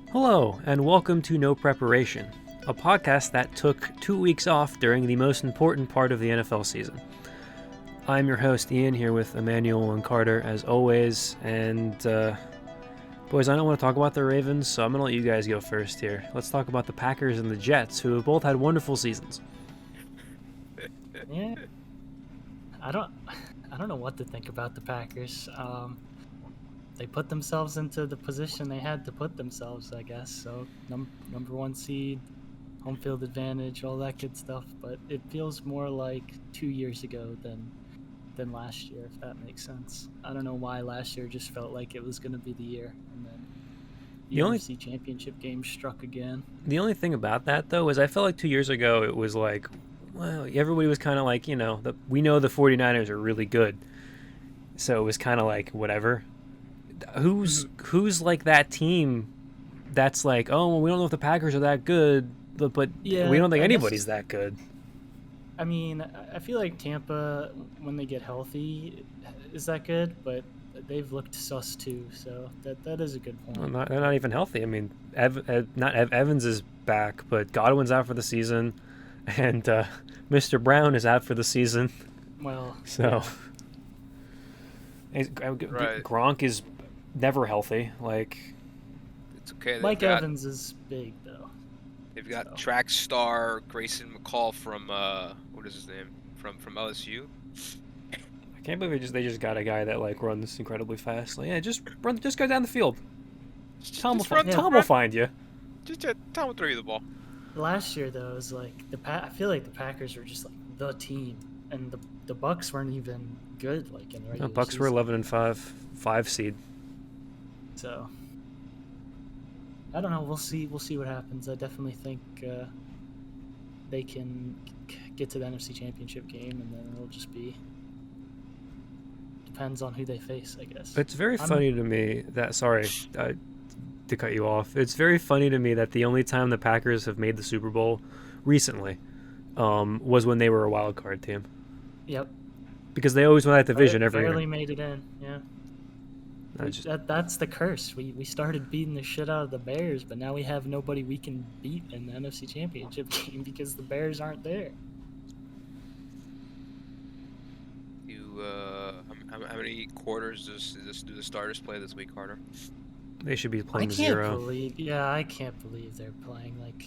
Hello, and welcome to No Preparation, a podcast that took 2 weeks off during the most important part of the NFL season. I'm your host, Ian, here with Emmanuel and Carter, as always, and boys, I don't want to talk about the Ravens, so I'm going to let you guys go first here. Let's talk about the Packers and the Jets, who have both had wonderful seasons. Yeah, I don't know what to think about the Packers. They put themselves into the position they had to put themselves, I guess. So number one seed, home field advantage, all that good stuff. But it feels more like 2 years ago than last year, if that makes sense. I don't know why last year just felt like it was going to be the year, and then the NFC Championship game struck again. The only thing about that, though, is I felt like 2 years ago it was like, well, everybody was kind of like, we know the 49ers are really good. So it was kind of like, whatever. Who's like that team that's like, oh, well, we don't know if the Packers are that good, but Yeah, we don't think I guess- anybody's that good. I mean, I feel like Tampa, when they get healthy, is that good, but they've looked sus too, so that is a good point. Well, they're not even healthy. I mean, Evans is back, but Godwin's out for the season, and Mr. Brown is out for the season. Well, So yeah. Gronk is never healthy. Like, It's okay. Mike Evans is big though. They've got so. track star Grayson McCall from what is his name? From LSU. I can't believe they just got a guy that like runs incredibly fast. Like, yeah, just go down the field. Tom will find you. Just Tom will throw you the ball. Last year though, it was like I feel like the Packers were just like the team, and the Bucks weren't even good like in the regular Bucks season. were 11-5, 5 seed. So I don't know. We'll see what happens. I definitely think they can get to the NFC Championship game, and then it'll just be depends on who they face, I guess. It's very funny to me that to cut you off. It's very funny to me that the only time the Packers have made the Super Bowl recently was when they were a wild card team. Yep. Because they always won that division every year. Barely made it in. Yeah. That's the curse. We started beating the shit out of the Bears, but now we have nobody we can beat in the NFC Championship game because the Bears aren't there. How many quarters do the starters play this week, Carter? They should be playing I zero. I can't believe they're playing like.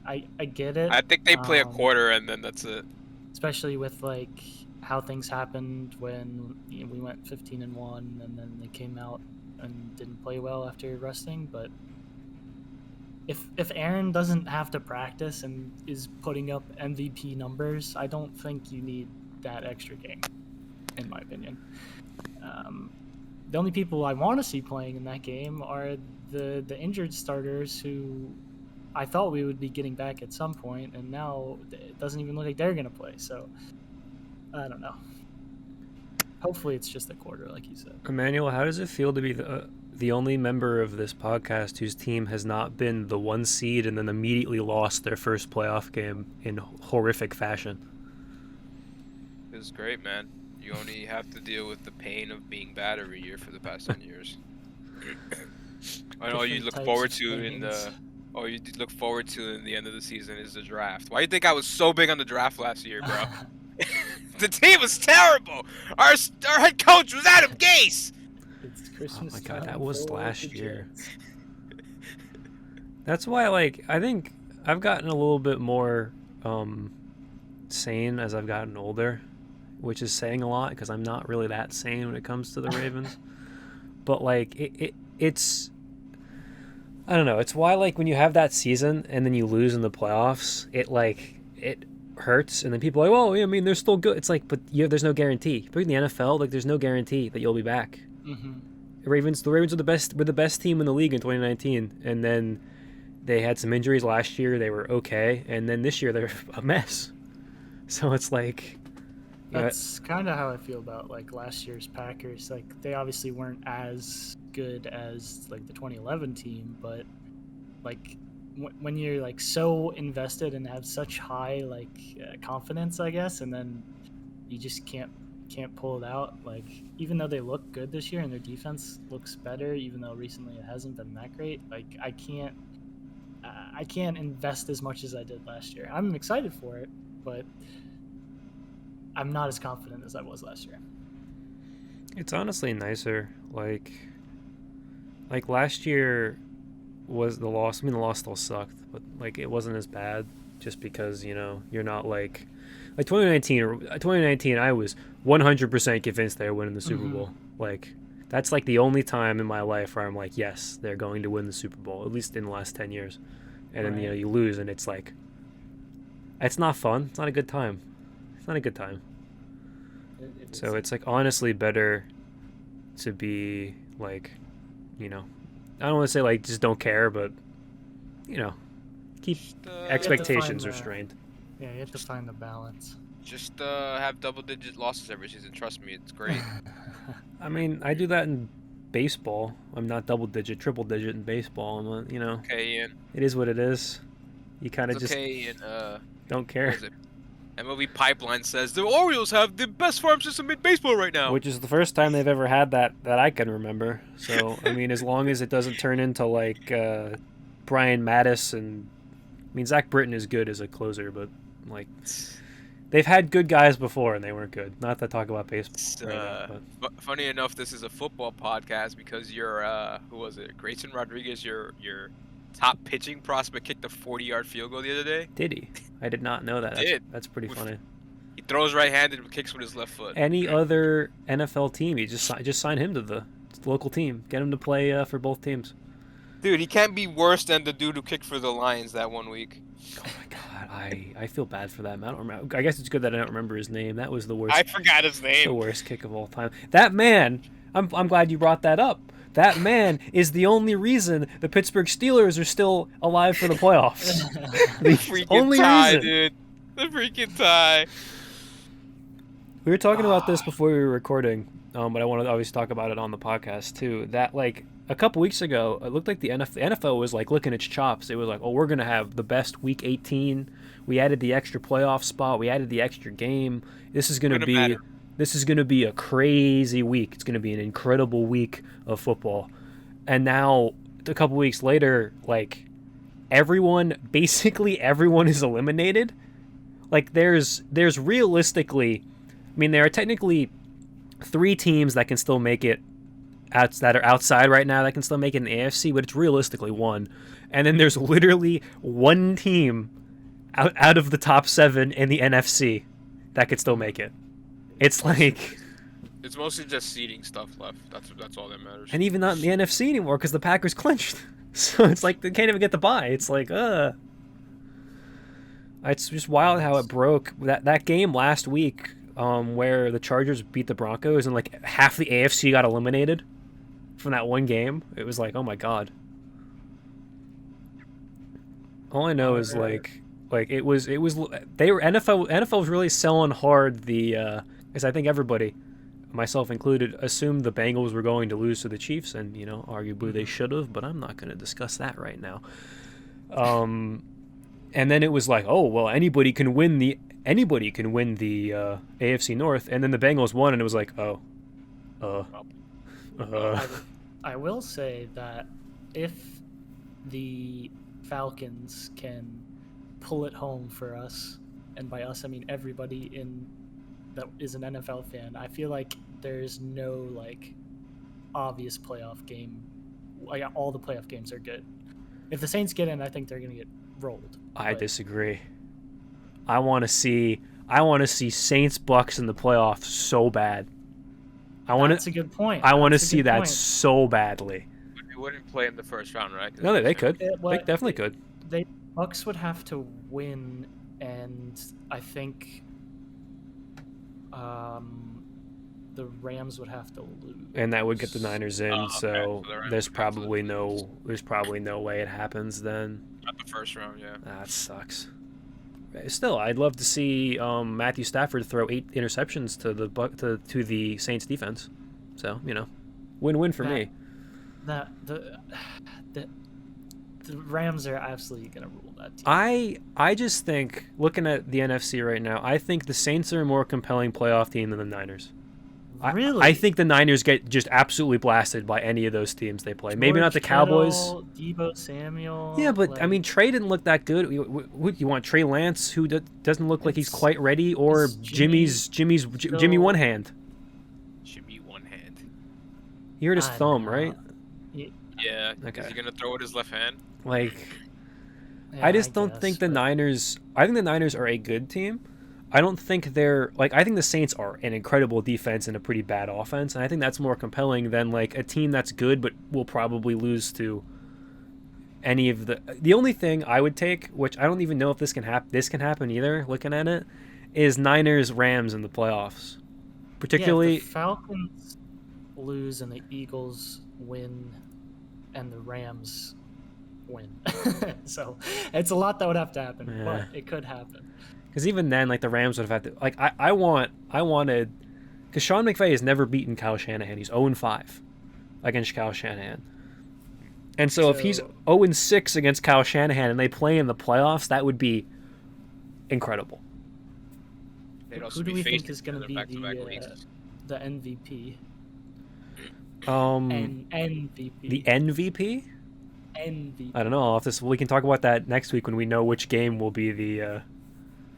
I get it. I think they play a quarter and then that's it. Especially with like how things happened when we went 15-1, and then they came out and didn't play well after resting. But if Aaron doesn't have to practice and is putting up MVP numbers, I don't think you need that extra game, in my opinion. The only people I want to see playing in that game are the injured starters who I thought we would be getting back at some point, and now it doesn't even look like they're going to play. So I don't know. Hopefully it's just a quarter, like you said. Emmanuel, how does it feel to be the only member of this podcast whose team has not been the 1 seed and then immediately lost their first playoff game in horrific fashion? It was great, man. You only have to deal with the pain of being bad every year for the past 10 years. And all you look forward to in the end of the season is the draft. Why do you think I was so big on the draft last year, bro? The team was terrible. Our head coach was Adam Gase. It's Christmas. Oh my God, time that was for last the year. Jets. That's why, I think I've gotten a little bit more sane as I've gotten older, which is saying a lot because I'm not really that sane when it comes to the Ravens. But it's I don't know. It's why when you have that season and then you lose in the playoffs, it hurts, and then people are like, well, I mean, they're still good. It's like, but there's no guarantee. But in the NFL, there's no guarantee that you'll be back. Mm-hmm. The Ravens were the best team in the league in 2019, and then they had some injuries last year. They were okay, and then this year they're a mess. So it's like that's kind of how I feel about last year's Packers. They obviously weren't as good as the 2011 team, but when you're so invested and have such high confidence, I guess, and then you just can't can't pull it out. Like, even though they look good this year and their defense looks better, even though recently it hasn't been that great, like I can't invest as much as I did last year. I'm excited for it, but I'm not as confident as I was last year. It's honestly nicer. Like last year was the loss. I mean, the loss still sucked, but like it wasn't as bad just because, you know, you're not like 2019 I was 100% convinced they were winning the Super Bowl. Like that's like the only time in my life where I'm like, yes, they're going to win the Super Bowl, at least in the last 10 years. And then, you know, you lose and it's like, it's not fun. It's not a good time. It's not a good time. So it's like honestly better to be like, you know, I don't want to say like just don't care, but you know, keep expectations restrained. Yeah, you have to find the balance. Just have double-digit losses every season. Trust me, it's great. I mean, I do that in baseball. I'm not double-digit, triple-digit in baseball. I'm, you know, okay, Ian. It is what it is. You kind of just don't care. What is it? MLB Pipeline says the Orioles have the best farm system in baseball right now. Which is the first time they've ever had that I can remember. So, I mean, as long as it doesn't turn into like Brian Mattis and... I mean, Zach Britton is good as a closer, but like... They've had good guys before and they weren't good. Not to talk about baseball. Funny enough, this is a football podcast because your, who was it? Grayson Rodriguez, your top pitching prospect kicked a 40-yard field goal the other day. Did he? I did not know that. That's pretty funny. He throws right-handed and kicks with his left foot. Any other NFL team, you just sign him to the local team. Get him to play for both teams. Dude, he can't be worse than the dude who kicked for the Lions that one week. Oh my god, I feel bad for that. I don't remember. I guess it's good that I don't remember his name. That was the worst. I forgot his name. The worst kick of all time. That man. I'm glad you brought that up. That man is the only reason the Pittsburgh Steelers are still alive for the playoffs. The freaking only tie, reason, dude. The freaking tie. We were talking about this before we were recording, but I wanted to obviously talk about it on the podcast too. That like a couple weeks ago, it looked like the NFL was like licking its chops. It was like, oh, we're gonna have the best Week 18. We added the extra playoff spot. We added the extra game. This is gonna be a crazy week. It's gonna be an incredible week of football. And now, a couple weeks later, like basically everyone is eliminated. Like there's realistically, I mean, there are technically 3 teams that can still make it. That are outside right now that can still make it in the AFC, but it's realistically 1. And then there's literally 1 team out of the top 7 in the NFC that could still make it. It's like... It's mostly just seeding stuff left. That's all that matters. And even not in the NFC anymore because the Packers clinched. So it's like they can't even get the bye. It's like, It's just wild how it broke. That game last week where the Chargers beat the Broncos and like half the AFC got eliminated from that one game. It was like, oh my god. All I know is like it was they were NFL was really selling hard the because I think everybody, myself included, assumed the Bengals were going to lose to the Chiefs, and you know, arguably they should have, but I'm not going to discuss that right now. And then it was like, oh well, anybody can win the AFC North, and then the Bengals won, and it was like, I will say that if the Falcons can pull it home for us, and by us I mean everybody that is an NFL fan, I feel like there's no like obvious playoff game. Like all the playoff games are good. If the Saints get in, I think they're gonna get rolled. I disagree. I want to see Saints Bucks in the playoffs so bad. That's a good point. I want to see that so badly. They wouldn't play in the first round, right? No, they could. They definitely could. Bucks would have to win, and I think the Rams would have to lose. And that would get the Niners in. So there's probably no way it happens then. Not the first round, yeah. That sucks. Still, I'd love to see Matthew Stafford throw 8 interceptions to the Saints defense. So, you know, win-win for me. The Rams are absolutely going to rule that team. I just think, looking at the NFC right now, I think the Saints are a more compelling playoff team than the Niners. Really? I think the Niners get just absolutely blasted by any of those teams they play. Maybe not the George Cowboys. Kittle, Deebo Samuel. Yeah, but I like, mean, Trey didn't look that good. You want Trey Lance, who doesn't look like he's quite ready, or it's Jimmy One Hand? Jimmy One Hand. He hurt his I thumb, don't know. right? Yeah. Okay. Is he gonna throw with his left hand? Like, Yeah, I just don't guess, think the but- Niners. I think the Niners are a good team. I don't think they're like. I think the Saints are an incredible defense and a pretty bad offense, and I think that's more compelling than like a team that's good but will probably lose to any of the. The only thing I would take, which I don't even know if this can happen. This can happen either. Looking at it, is Niners Rams in the playoffs, particularly. Yeah, if the Falcons lose and the Eagles win, and the Rams win. So it's a lot that would have to happen, Yeah. but it could happen. Because even then, like the Rams would have had to. Like I wanted, because Sean McVay has never beaten Kyle Shanahan. He's 0-5 against Kyle Shanahan. And so if he's 0-6 against Kyle Shanahan and they play in the playoffs, that would be incredible. They'd also Who do be we think facing is going to each other be back-to-back weeks. the MVP? MVP. The MVP? MVP. I don't know. We can talk about that next week when we know which game will be the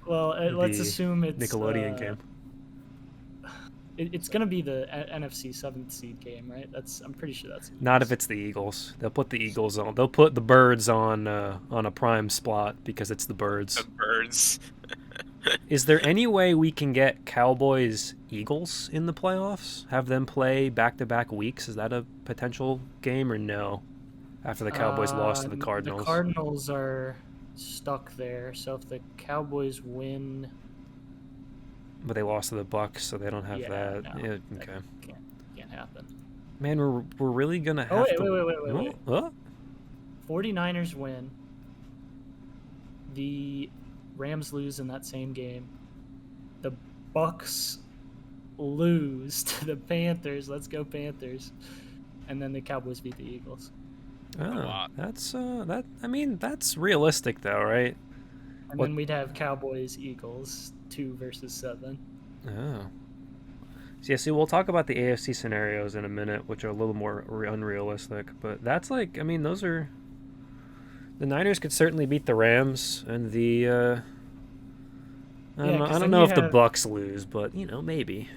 Well, let's the assume it's Nickelodeon game. It's going to be the NFC 7th seed game, right? I'm pretty sure that's. Not if it's the Eagles. They'll put the Eagles on. They'll put the Birds on a prime slot because it's the Birds. The Birds. Is there any way we can get Cowboys Eagles in the playoffs? Have them play back-to-back weeks? Is that a potential game or no? After the Cowboys lost to the Cardinals. The Cardinals are stuck there, so if the Cowboys win, But they lost to the Bucks, so they don't have that. no, Yeah, that okay. can't happen. Man, we're really gonna have wait. Huh? 49ers win. The Rams lose in that same game. The Bucks lose to the Panthers. Let's go Panthers. And then the Cowboys beat the Eagles. Oh, lot. that's that. I mean, that's realistic though, right? And What- then we'd have Cowboys Eagles 2 versus 7. Oh. So yeah, see, we'll talk about the AFC scenarios in a minute, which are a little more unrealistic. But that's like, I mean, those are. The Niners could certainly beat the Rams, and the. I Yeah, 'cause don't then know you if the have- Bucks lose, but maybe.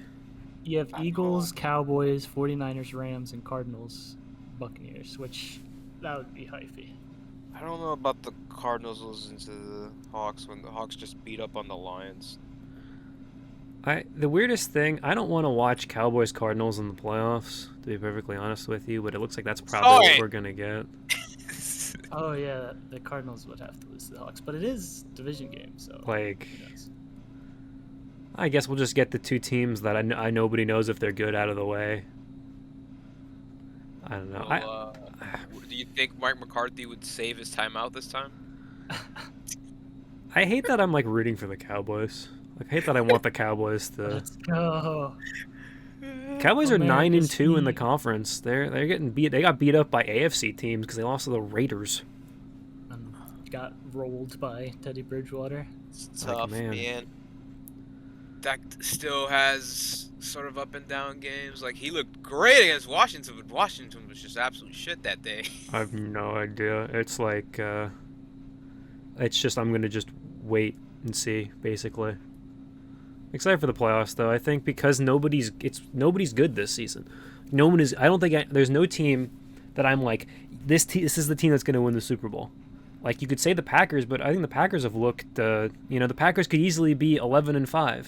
You have Eagles, Cowboys, 49ers, Rams, and Cardinals, Buccaneers, which that would be hyphy. I don't know about the Cardinals losing to the Hawks when the Hawks just beat up on the Lions. The weirdest thing, I don't want to watch Cowboys Cardinals in the playoffs, to be perfectly honest with you, but it looks like that's probably what we're gonna get. Oh yeah, the Cardinals would have to lose to the Hawks, but it is division game, so. Like, Yes. I guess we'll just get the two teams that I nobody knows if they're good out of the way. I don't know. Well, do you think Mike McCarthy would save his timeout this time? I hate that I'm like rooting for the Cowboys. Like, I hate that I want the Cowboys to. Let's go. Cowboys are 9-2 in the America's conference. They're getting beat. They got beat up by AFC teams because they lost to the Raiders. And got rolled by Teddy Bridgewater. It's Like, tough, man. man. Dak still has sort of up and down games. Like, he looked great against Washington, but Washington was just absolute shit that day. I have no idea. It's like, it's just I'm gonna just wait and see, basically. Excited for the playoffs, though. I think because nobody's good this season. No one is. I don't think there's no team that I'm like this is the team that's gonna win the Super Bowl. Like you could say the Packers, but I think the Packers have looked. The Packers could easily be 11-5.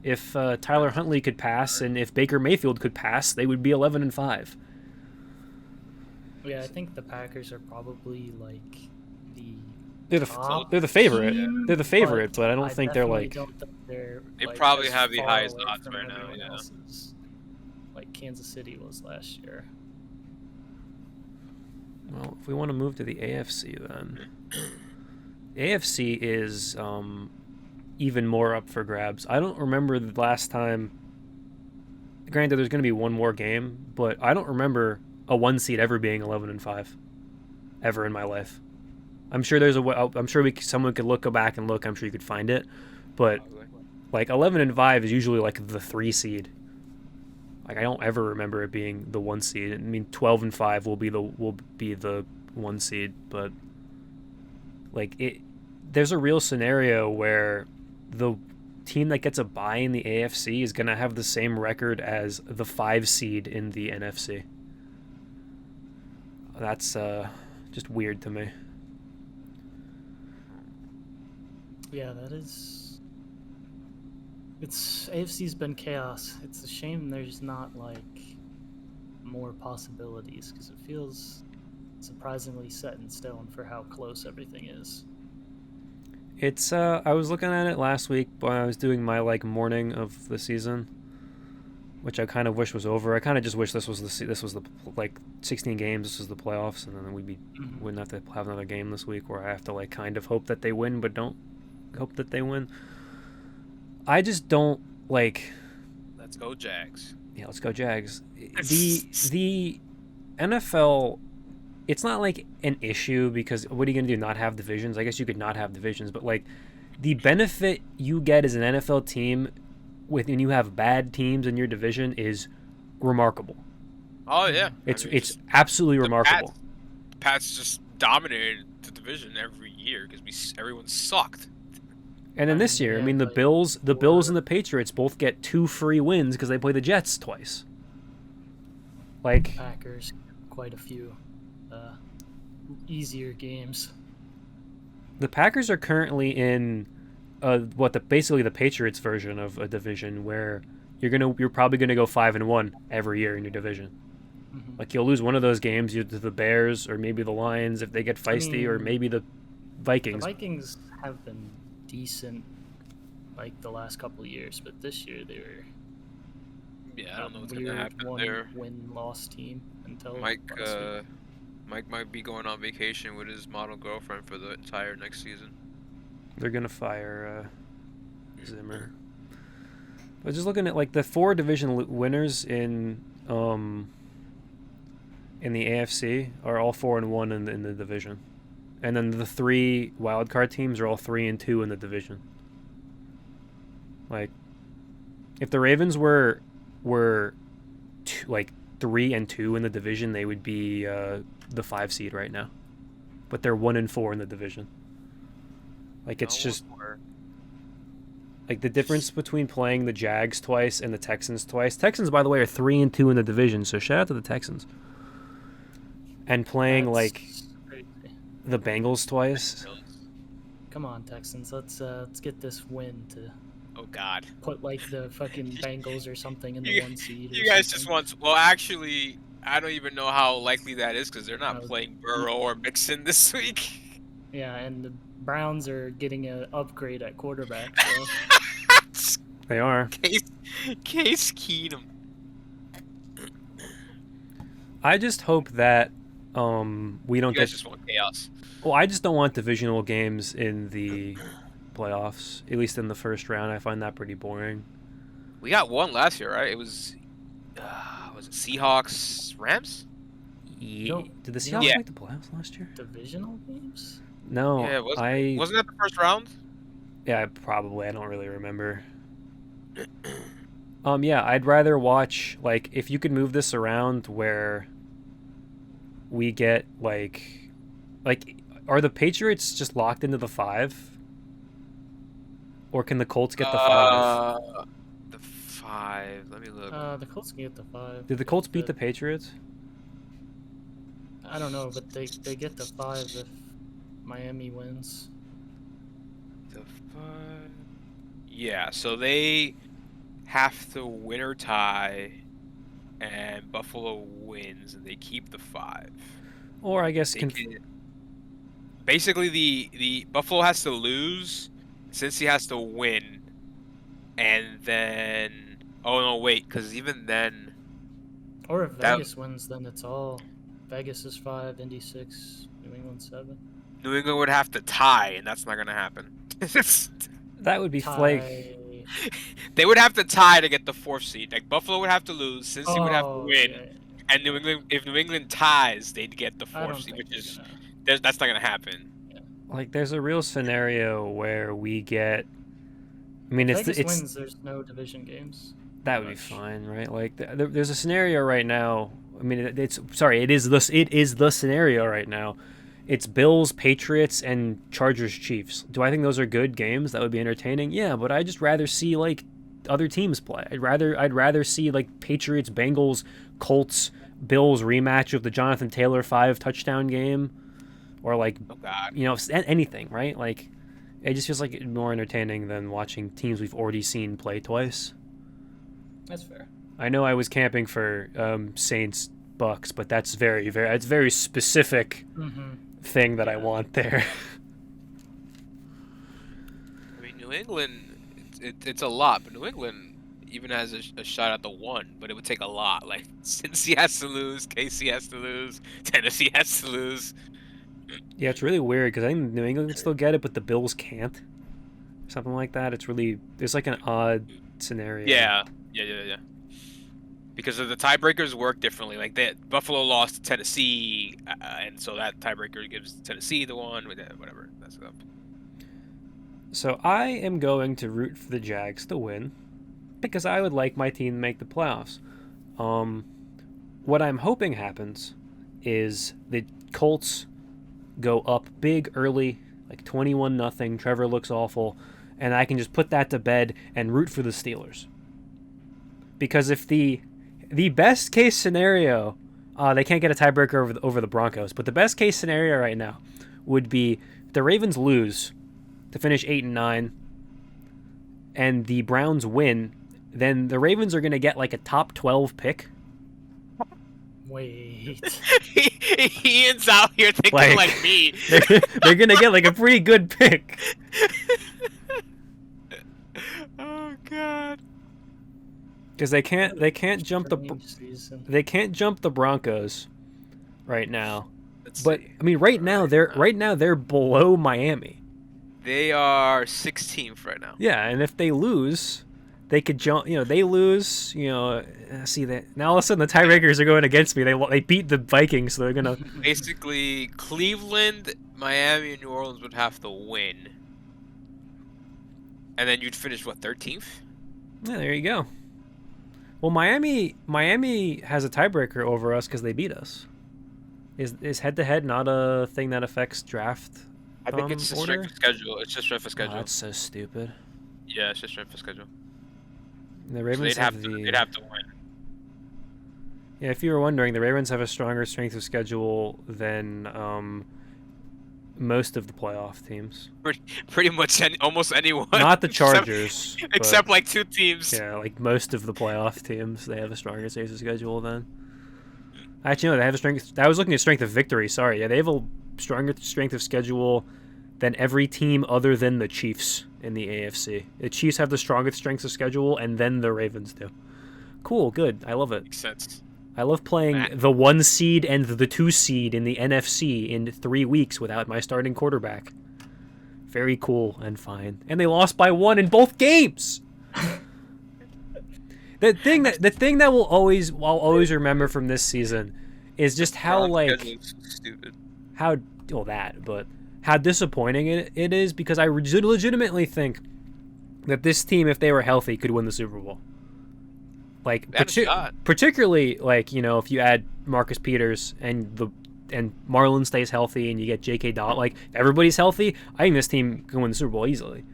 If Tyler Huntley could pass and if Baker Mayfield could pass, they would be 11-5. Yeah, I think the Packers are probably like the. They're top the favorite. team, They're the favorite, but I don't think they're definitely like. don't think they're, They like, probably as have the far highest away odds from right now, everyone yeah. else's, like Kansas City was last year. Well, if we want to move to the AFC, then AFC is even more up for grabs. I don't remember the last time. Granted, there's going to be one more game, but I don't remember a 1 seed ever being 11-5, ever in my life. I'm sure there's a way. I'm sure someone could look back and look. I'm sure you could find it, but like 11-5 is usually like the 3 seed. Like I don't ever remember it being the 1 seed. I mean, 12-5 will be the 1 seed, but like there's a real scenario where the team that gets a bye in the AFC is gonna have the same record as the 5 seed in the NFC. That's just weird to me. Yeah, that is. AFC's been chaos. It's a shame there's not like more possibilities because it feels surprisingly set in stone for how close everything is. It's I was looking at it last week when I was doing my like morning of the season, which I kind of wish was over. I kind of just wish this was the like 16 games. This was the playoffs, and then wouldn't have to have another game this week where I have to like kind of hope that they win, but don't hope that they win. I just don't like. Let's go Jags. Yeah, let's go Jags. The NFL, it's not like an issue because what are you gonna do? Not have divisions? I guess you could not have divisions, but like the benefit you get as an NFL team when you have bad teams in your division is remarkable. Oh yeah, it's absolutely remarkable. Pats just dominated the division every year because everyone sucked. And then this year, I mean, the Bills and the Patriots both get 2 free wins because they play the Jets twice. Like Packers, quite a few easier games. The Packers are currently in basically the Patriots version of a division where you're probably gonna go 5-1 every year in your division. Mm-hmm. Like you'll lose one of those games either to the Bears or maybe the Lions if they get feisty, or maybe the Vikings. The Vikings have been decent like the last couple of years, but this year they were I don't know what's gonna happen there. Win-loss team until Mike might be going on vacation with his model girlfriend for the entire next season. They're gonna fire Zimmer. But just looking at like the 4 division winners in the AFC are all 4-1 in the division. And then the 3 wildcard teams are all 3-2 in the division. Like, if the Ravens were 3-2 in the division, they would be the 5 seed right now. But they're 1-4 in the division. Like it's just like the difference between playing the Jags twice and the Texans twice. Texans, by the way, are 3-2 in the division, so shout out to the Texans. And playing the Bengals twice. Come on, Texans. Let's get this win to. Oh God. Put like the fucking Bengals or something in the 1 seed. You guys just want. Well, actually, I don't even know how likely that is because they're not playing Burrow or Mixon this week. Yeah, and the Browns are getting an upgrade at quarterback. So. They are. Case Keenum. I just hope that we don't just want chaos. Well, I just don't want divisional games in the playoffs, at least in the first round. I find that pretty boring. We got one last year, right? It was it Seahawks Rams? Yeah. Did the Seahawks make the playoffs last year? Divisional games? No. Yeah, wasn't that the first round? Yeah, probably. I don't really remember. Yeah, I'd rather watch like if you could move this around where we get like are the Patriots just locked into the 5? Or can the Colts get the 5? The 5. Let me look. The Colts can get the 5. Did the Colts beat the Patriots? I don't know, but they get the 5 if Miami wins. The 5. Yeah, so they have to win or tie, and Buffalo wins, and they keep the 5. Or I guess basically the Buffalo has to lose, Cincy has to win, and then because even then. Or if Vegas wins, then it's all Vegas is 5, Indy 6, New England 7. New England would have to tie, and that's not gonna happen. That would be flake. They would have to tie to get the 4th seed. Like Buffalo would have to lose, Cincy would have to win, and if New England ties, they'd get the 4th seed, which is that's not gonna happen. Yeah. Like there's a real scenario where we get. I mean, if Vegas wins, there's no division games. That would be fine, right? Like there's a scenario right now. I mean, it is the scenario right now. It's Bills, Patriots, and Chargers, Chiefs. Do I think those are good games that would be entertaining? Yeah, but I'd just rather see like other teams play. I'd rather see like Patriots, Bengals, Colts, Bills rematch of the Jonathan Taylor 5-touchdown game, or like anything, right? Like it just feels like more entertaining than watching teams we've already seen play twice. That's fair. I know I was camping for Saints Bucks, but that's it's very specific thing that I want there. I mean, New England, it's a lot, but New England even has a shot at the 1, but it would take a lot. Like Cincy has to lose, KC has to lose, Tennessee has to lose. Yeah, it's really weird because I think New England can still get it, but the Bills can't. Something like that. It's like an odd scenario. Yeah. Because of the tiebreakers work differently. Like Buffalo lost to Tennessee, and so that tiebreaker gives Tennessee the 1. Whatever. That's it up. So I am going to root for the Jags to win because I would like my team to make the playoffs. What I'm hoping happens is the Colts go up big early, like 21-0. Trevor looks awful, and I can just put that to bed and root for the Steelers. Because if the best case scenario, they can't get a tiebreaker over the Broncos, but the best case scenario right now would be the Ravens lose to finish 8-9, and the Browns win. Then the Ravens are going to get like a top 12 pick. Wait. Ian's out here thinking like me. They're going to get like a pretty good pick. Oh God. Because they can't jump the Broncos right now. But I mean, right now they're below Miami. They are 16th right now. Yeah, and if they lose, they could jump. They lose. See that now all of a sudden the tiebreakers are going against me. They beat the Vikings, so they're gonna. Basically, Cleveland, Miami, and New Orleans would have to win, and then you'd finish 13th. Yeah, there you go. Well, Miami has a tiebreaker over us because they beat us. Is head-to-head not a thing that affects draft? I think it's just strength of schedule. It's just strength of schedule. Oh, that's so stupid. Yeah, it's just strength of schedule. The Ravens so they'd have to win. Yeah, if you were wondering, the Ravens have a stronger strength of schedule than most of the playoff teams. Pretty much almost anyone. Not the Chargers. except like 2 teams. Yeah, like most of the playoff teams, they have a stronger strength of schedule than. Actually, no, they have a strength. I was looking at strength of victory. Sorry, yeah, they have a stronger strength of schedule than every team other than the Chiefs in the AFC. The Chiefs have the strongest strength of schedule, and then the Ravens do. Cool, good. I love it. Makes sense. I love playing the 1 seed and the 2 seed in the NFC in 3 weeks without my starting quarterback. Very cool and fine. And they lost by 1 in both games. The thing that I'll always remember from this season is just how stupid. How disappointing it is, because I legitimately think that this team, if they were healthy, could win the Super Bowl. Like particularly if you add Marcus Peters and Marlon stays healthy and you get J.K. Dobbins, like everybody's healthy, I think this team can win the Super Bowl easily.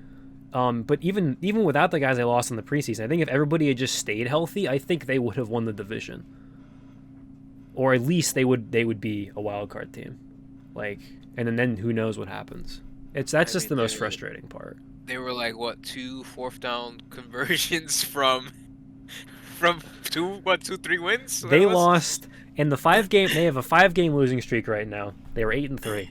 But even without the guys they lost in the preseason, I think if everybody had just stayed healthy, I think they would have won the division, or at least they would be a wild card team. Like, and then who knows what happens? That's just the most frustrating part. They were like 2 4th down conversions from 3 wins. They lost in the 5-game. They have a 5-game losing streak right now. They were 8-3.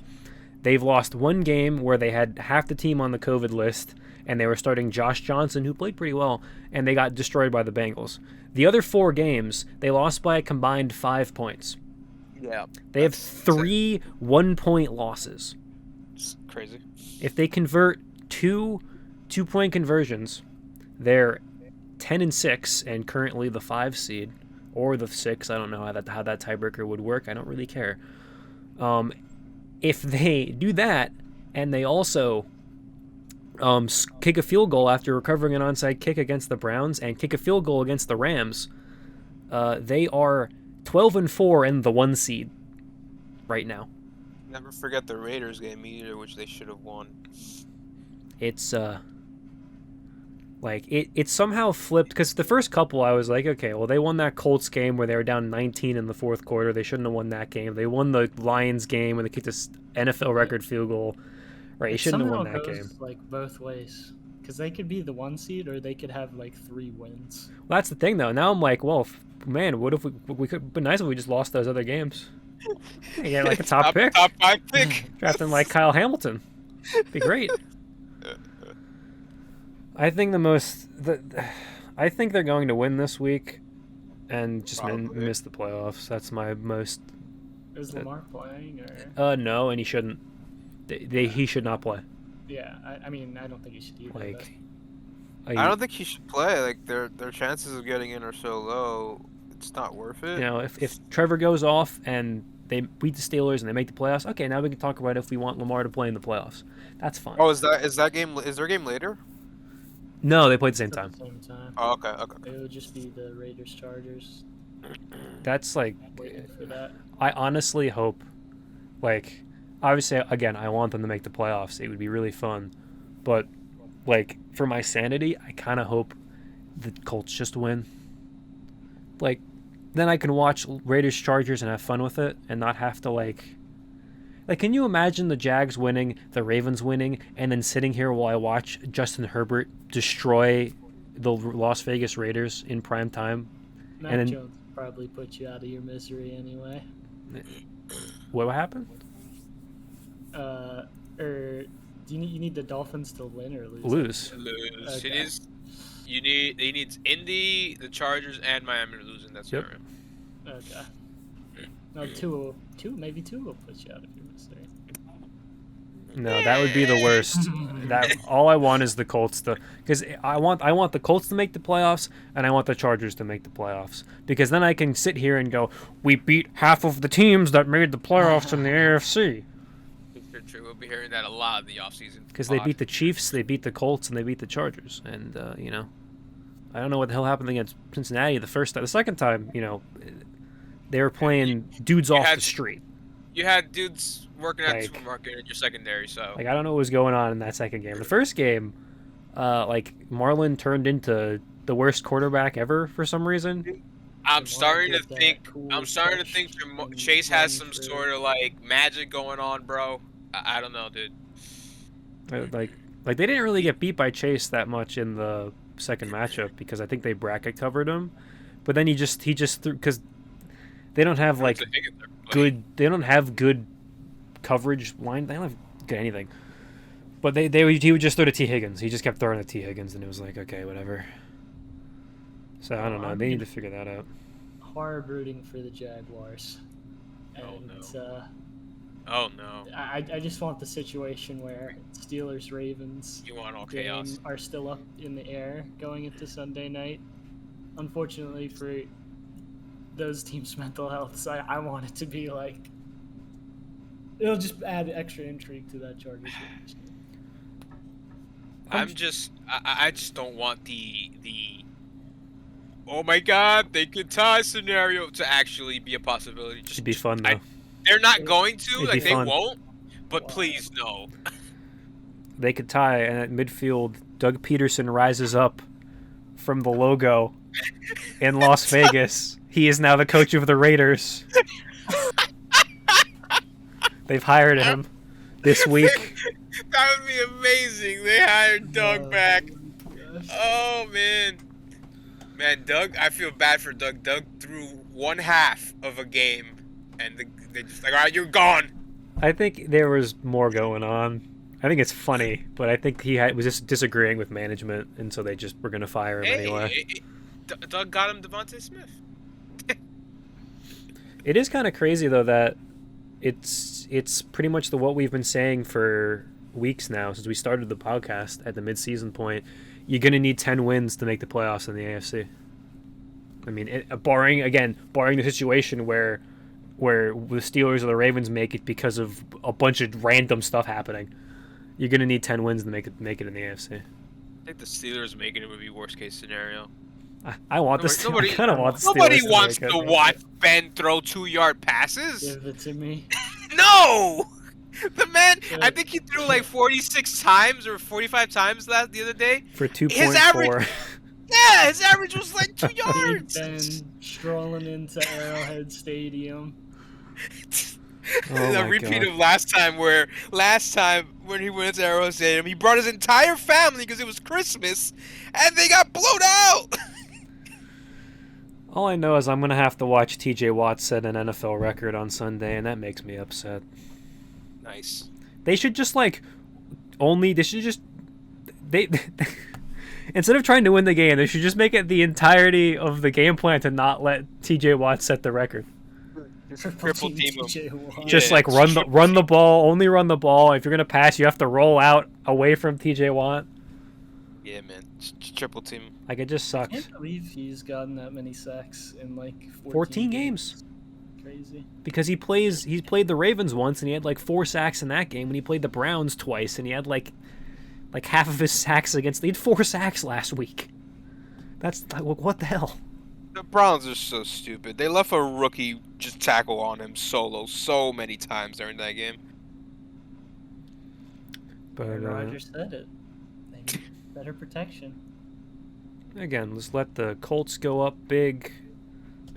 They've lost 1 game where they had half the team on the COVID list, and they were starting Josh Johnson, who played pretty well, and they got destroyed by the Bengals. The other 4 games, they lost by a combined 5 points. Yeah. They have 3 1-point losses. It's crazy. If they convert 2 2-point conversions, they're 10-6 and currently the 5 seed, or the 6. I don't know how that tiebreaker would work. I don't really care. If they do that, and they also kick a field goal after recovering an onside kick against the Browns and kick a field goal against the Rams. They are 12-4 in the 1 seed right now. Never forget the Raiders game either, which they should have won. It's it somehow flipped, because the first couple I was like, okay, well, they won that Colts game where they were down 19 in the fourth quarter. They shouldn't have won that game. They won the Lions game when they kicked this NFL record field goal. Right, you shouldn't have won that game. Like both ways, because they could be the 1 seed or they could have like 3 wins. Well, that's the thing though. Now I'm like, well, man, what if we could? It'd be nice if we just lost those other games. You get like a top pick, top 5 pick, drafting like Kyle Hamilton. Be great. I think I think they're going to win this week, and just miss the playoffs. That's my most. Is Lamar playing or? No, and he shouldn't. He should not play. Yeah, I mean, I don't think he should either. Like, I don't think he should play. Like their chances of getting in are so low. It's not worth it. You know, if Trevor goes off and they beat the Steelers and they make the playoffs, okay, now we can talk about if we want Lamar to play in the playoffs. That's fine. Oh, is their game later? No, they played the same time. Oh, okay. It would just be the Raiders Chargers. That's like, waiting for that. I honestly hope, like, obviously, again, I want them to make the playoffs. It would be really fun, but like for my sanity, I kind of hope the Colts just win. Like, then I can watch Raiders Chargers and have fun with it, and not have to like, can you imagine the Jags winning, the Ravens winning, and then sitting here while I watch Justin Herbert destroy the Las Vegas Raiders in prime time? Mac Jones probably put you out of your misery anyway. What happened? Or do you need the Dolphins to win or lose? Lose. Okay. It is. He needs Indy, the Chargers, and Miami losing. That's yep. Right. Okay. No, two will put you out of your misery. No, that would be the worst. That all I want is the Colts because I want the Colts to make the playoffs, and I want the Chargers to make the playoffs, because then I can sit here and go, we beat half of the teams that made the playoffs in the AFC. True. We'll be hearing that a lot in the offseason. Because they beat the Chiefs, they beat the Colts, and they beat the Chargers, and you know, I don't know what the hell happened against Cincinnati the second time. You know, they were playing dudes off the street. You had dudes working at the supermarket in your secondary, so like I don't know what was going on in that second game. The first game, like Marlon turned into the worst quarterback ever for some reason. I'm starting to think Chase has some sort of like magic going on, bro. I don't know, dude. Like they didn't really get beat by Chase that much in the second matchup, because I think they bracket covered him, but then he just threw, because they don't have like good coverage line. They don't have good anything. But he would just throw to T. Higgins. He just kept throwing to T. Higgins, and it was like, okay, whatever. So I don't know. They need to figure that out. Hard rooting for the Jaguars. And, oh no! I just want the situation where Steelers Ravens chaos are still up in the air going into Sunday night. Unfortunately for those teams' mental health, I want it to be like, it'll just add extra intrigue to that Chargers game. I just don't want the oh my god, they could tie scenario to actually be a possibility. It'd be fun though. They're not going to, they fun. Won't, but please no. They could tie, and at midfield, Doug Peterson rises up from the logo in Las Vegas. He is now the coach of the Raiders. They've hired him this week. That would be amazing. They hired Doug back. Oh, man. Man, Doug, I feel bad for Doug. Doug threw one half of a game, and they just like, all right, you're gone. I think there was more going on. I think it's funny, but I think he was just disagreeing with management, and so they just were going to fire him anyway. Doug got him Devontae Smith. It is kind of crazy, though, that it's pretty much what we've been saying for weeks now, since we started the podcast at the mid-season point. You're going to need 10 wins to make the playoffs in the AFC. I mean, barring the situation where the Steelers or the Ravens make it because of a bunch of random stuff happening. You're gonna need 10 wins to make it in the AFC. I think the Steelers making it would be worst case scenario. I want this. Nobody- I kind of want the Steelers Nobody to wants make to it. watch Ben throw 2-yard passes. Give it to me. No! The man, I think he threw like 46 times or 45 times the other day. For His average, 2.4. yeah, his average was like 2 Big yards. Ben strolling into Arrowhead Stadium. Oh The my repeat God. of last time when he went to Arrowhead Stadium, he brought his entire family because it was Christmas, and they got blown out. All I know is I'm gonna have to watch T.J. Watt set an NFL record on Sunday, and that makes me upset. Nice. They should just they instead of trying to win the game, they should just make it the entirety of the game plan to not let T.J. Watt set the record. Triple team him. TJ Watt. Just Yeah, run the ball, only run the ball. If you're gonna pass, you have to roll out away from T.J. Watt. Yeah, man. Triple team. Like, it just I sucks. can't believe he's gotten that many sacks in like 14 games. Crazy. Because he's played the Ravens once and he had like 4 sacks in that game, and he played the Browns twice and he had like half of his sacks he had 4 sacks last week. That's like, what the hell? The Browns are so stupid. They left a rookie just tackle on him solo so many times during that game. But Rodgers said it. They need better protection. again, let's let the Colts go up big,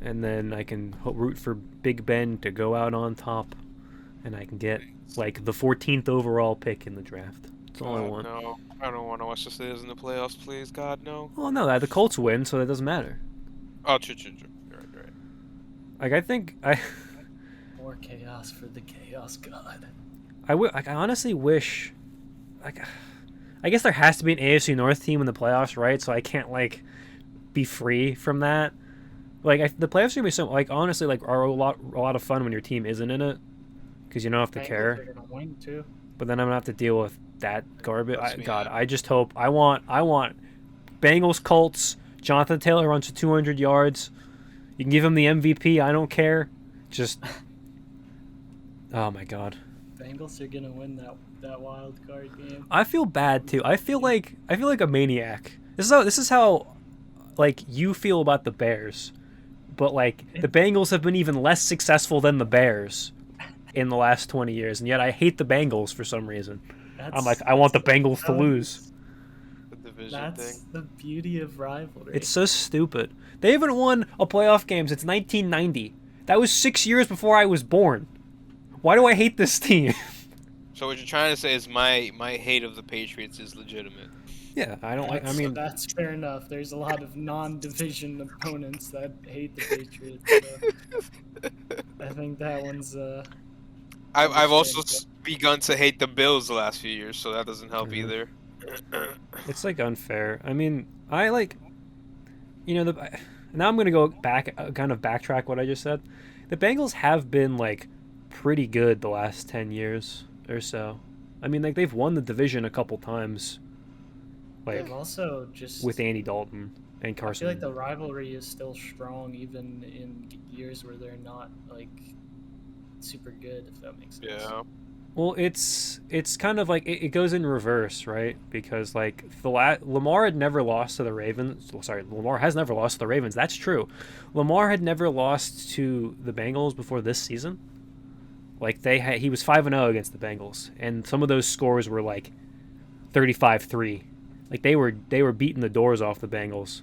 and then I can root for Big Ben to go out on top, and I can get like the 14th overall pick in the draft. That's all I want. No, I don't want to watch the Steelers in the playoffs, please. God, no. Well, no, the Colts win, so that doesn't matter. Oh, true. You're right. Like, I think I More chaos for the chaos god. I honestly wish, like, I guess there has to be an AFC North team in the playoffs, right? So I can't like be free from that. Like, the playoffs are gonna be so, like, honestly, like, are a lot of fun when your team isn't in it, because you don't have to care. They're gonna win too. But then I'm gonna have to deal with that garbage. That's me. God, I just hope I want Bengals Colts. Jonathan Taylor runs for 200 yards. You can give him the MVP. I don't care. Just, oh my God. Bengals are gonna win that wild card game. I feel bad too. I feel like a maniac. This is how like you feel about the Bears, but like the Bengals have been even less successful than the Bears in the last 20 years, and yet I hate the Bengals for some reason. I'm like, I want the Bengals to lose. The division That's thing. the beauty of rivalry. It's so stupid. They haven't won a playoff game since 1990. That was 6 years before I was born. Why do I hate this team? So what you're trying to say is my hate of the Patriots is legitimate. Yeah, I don't like. I mean, that's fair enough. There's a lot of non-division opponents that hate the Patriots. So I think that one's. I've also begun to hate the Bills the last few years, so that doesn't help Mhm. either. it's like unfair. I mean, I like, now I'm gonna go back, kind of backtrack what I just said. The Bengals have been like pretty good the last 10 years or so. I mean, like, they've won the division a couple times. Like, they've also just with Andy Dalton and I Carson. feel like the rivalry is still strong, even in years where they're not like super good. If that makes sense. Yeah. Well, it's kind of like it goes in reverse, right? Because like Lamar had never lost to the Ravens. Sorry, Lamar has never lost to the Ravens. That's true. Lamar had never lost to the Bengals before this season. Like, he was 5-0 against the Bengals, and some of those scores were like 35-3. Like, they were beating the doors off the Bengals.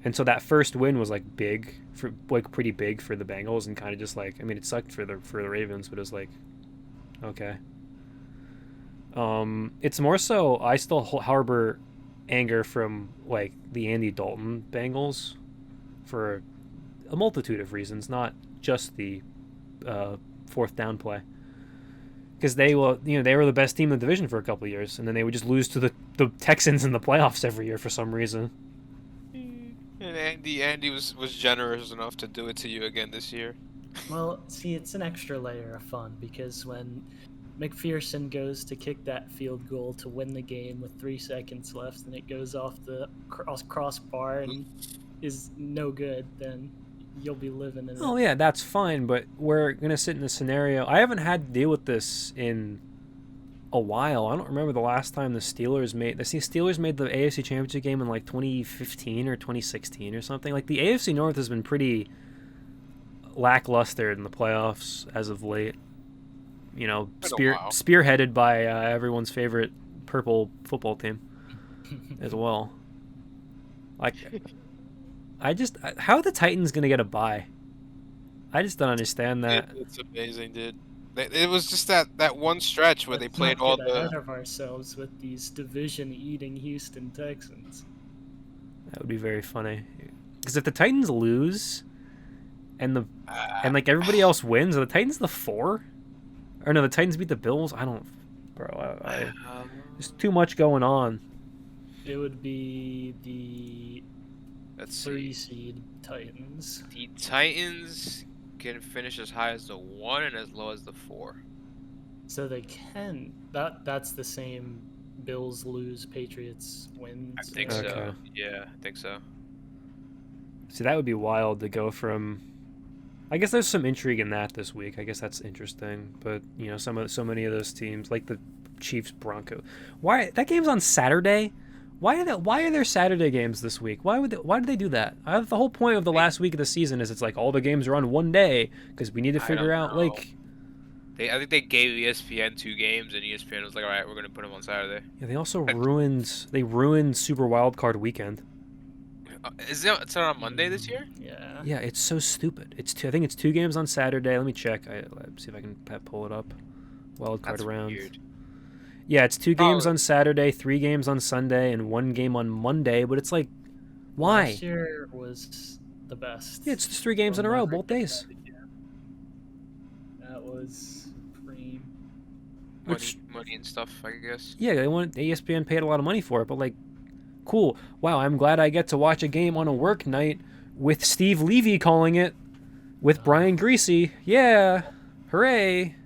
And so that first win was like pretty big for the Bengals, and kind of just like, I mean, it sucked for the Ravens, but it was like, okay. It's more so I still harbor anger from like the Andy Dalton Bengals for a multitude of reasons, not just the fourth down play. Because they were the best team in the division for a couple of years, and then they would just lose to the Texans in the playoffs every year for some reason. And Andy was generous enough to do it to you again this year. Well, see, it's an extra layer of fun because when McPherson goes to kick that field goal to win the game with 3 seconds left, and it goes off the crossbar and is no good, then you'll be living in Oh it. yeah, that's fine, but we're gonna sit in a scenario. I haven't had to deal with this in a while. I don't remember the last time the Steelers made the Steelers made the AFC Championship game in like 2015 or 2016 or something. Like the AFC North has been pretty lackluster in the playoffs as of late. You know, Been a while. spearheaded by everyone's favorite purple football team as well. Like, how are the Titans gonna get a bye? I just don't understand that. It's amazing, dude. It was just that one stretch where they Let's played not all get the. ahead of ourselves with these division-eating Houston Texans. That would be very funny. Because if the Titans lose, and like everybody else wins, are the Titans the 4? Or no, the Titans beat the Bills. I don't, bro. There's too much going on. It would be the Let's 3 see. seed Titans. The Titans can finish as high as the 1 and as low as the 4. So they can. That's the same Bills lose, Patriots wins. I think Okay. so. Yeah, I think so. See, that would be wild to go from. I guess there's some intrigue in that this week. I guess that's interesting. But you know, so many of those teams, like the Chiefs, Broncos. Why that game's on Saturday? Why are there Saturday games this week? Why did they do that? The whole point of the last week of the season is it's like all the games are on one day because we need to figure out know. like. I think they gave ESPN 2 games, and ESPN was like, "All right, we're gonna put them on Saturday." Yeah, they also ruined Super Wildcard Weekend. It's not on Monday this year? Yeah. Yeah, it's so stupid. I think it's 2 games on Saturday. Let me check. Let's see if I can pull it up. Wildcard That's round. weird. Yeah, it's 2 games Oh. on Saturday, 3 games on Sunday, and 1 game on Monday. But it's like, why? Last year was the best. Yeah, it's just 3 games in a row, both days. That was cream. Money and stuff, I guess. Yeah, ESPN paid a lot of money for it, but like, cool. Wow, I'm glad I get to watch a game on a work night with Steve Levy calling it, with Brian Greasy. Yeah, hooray.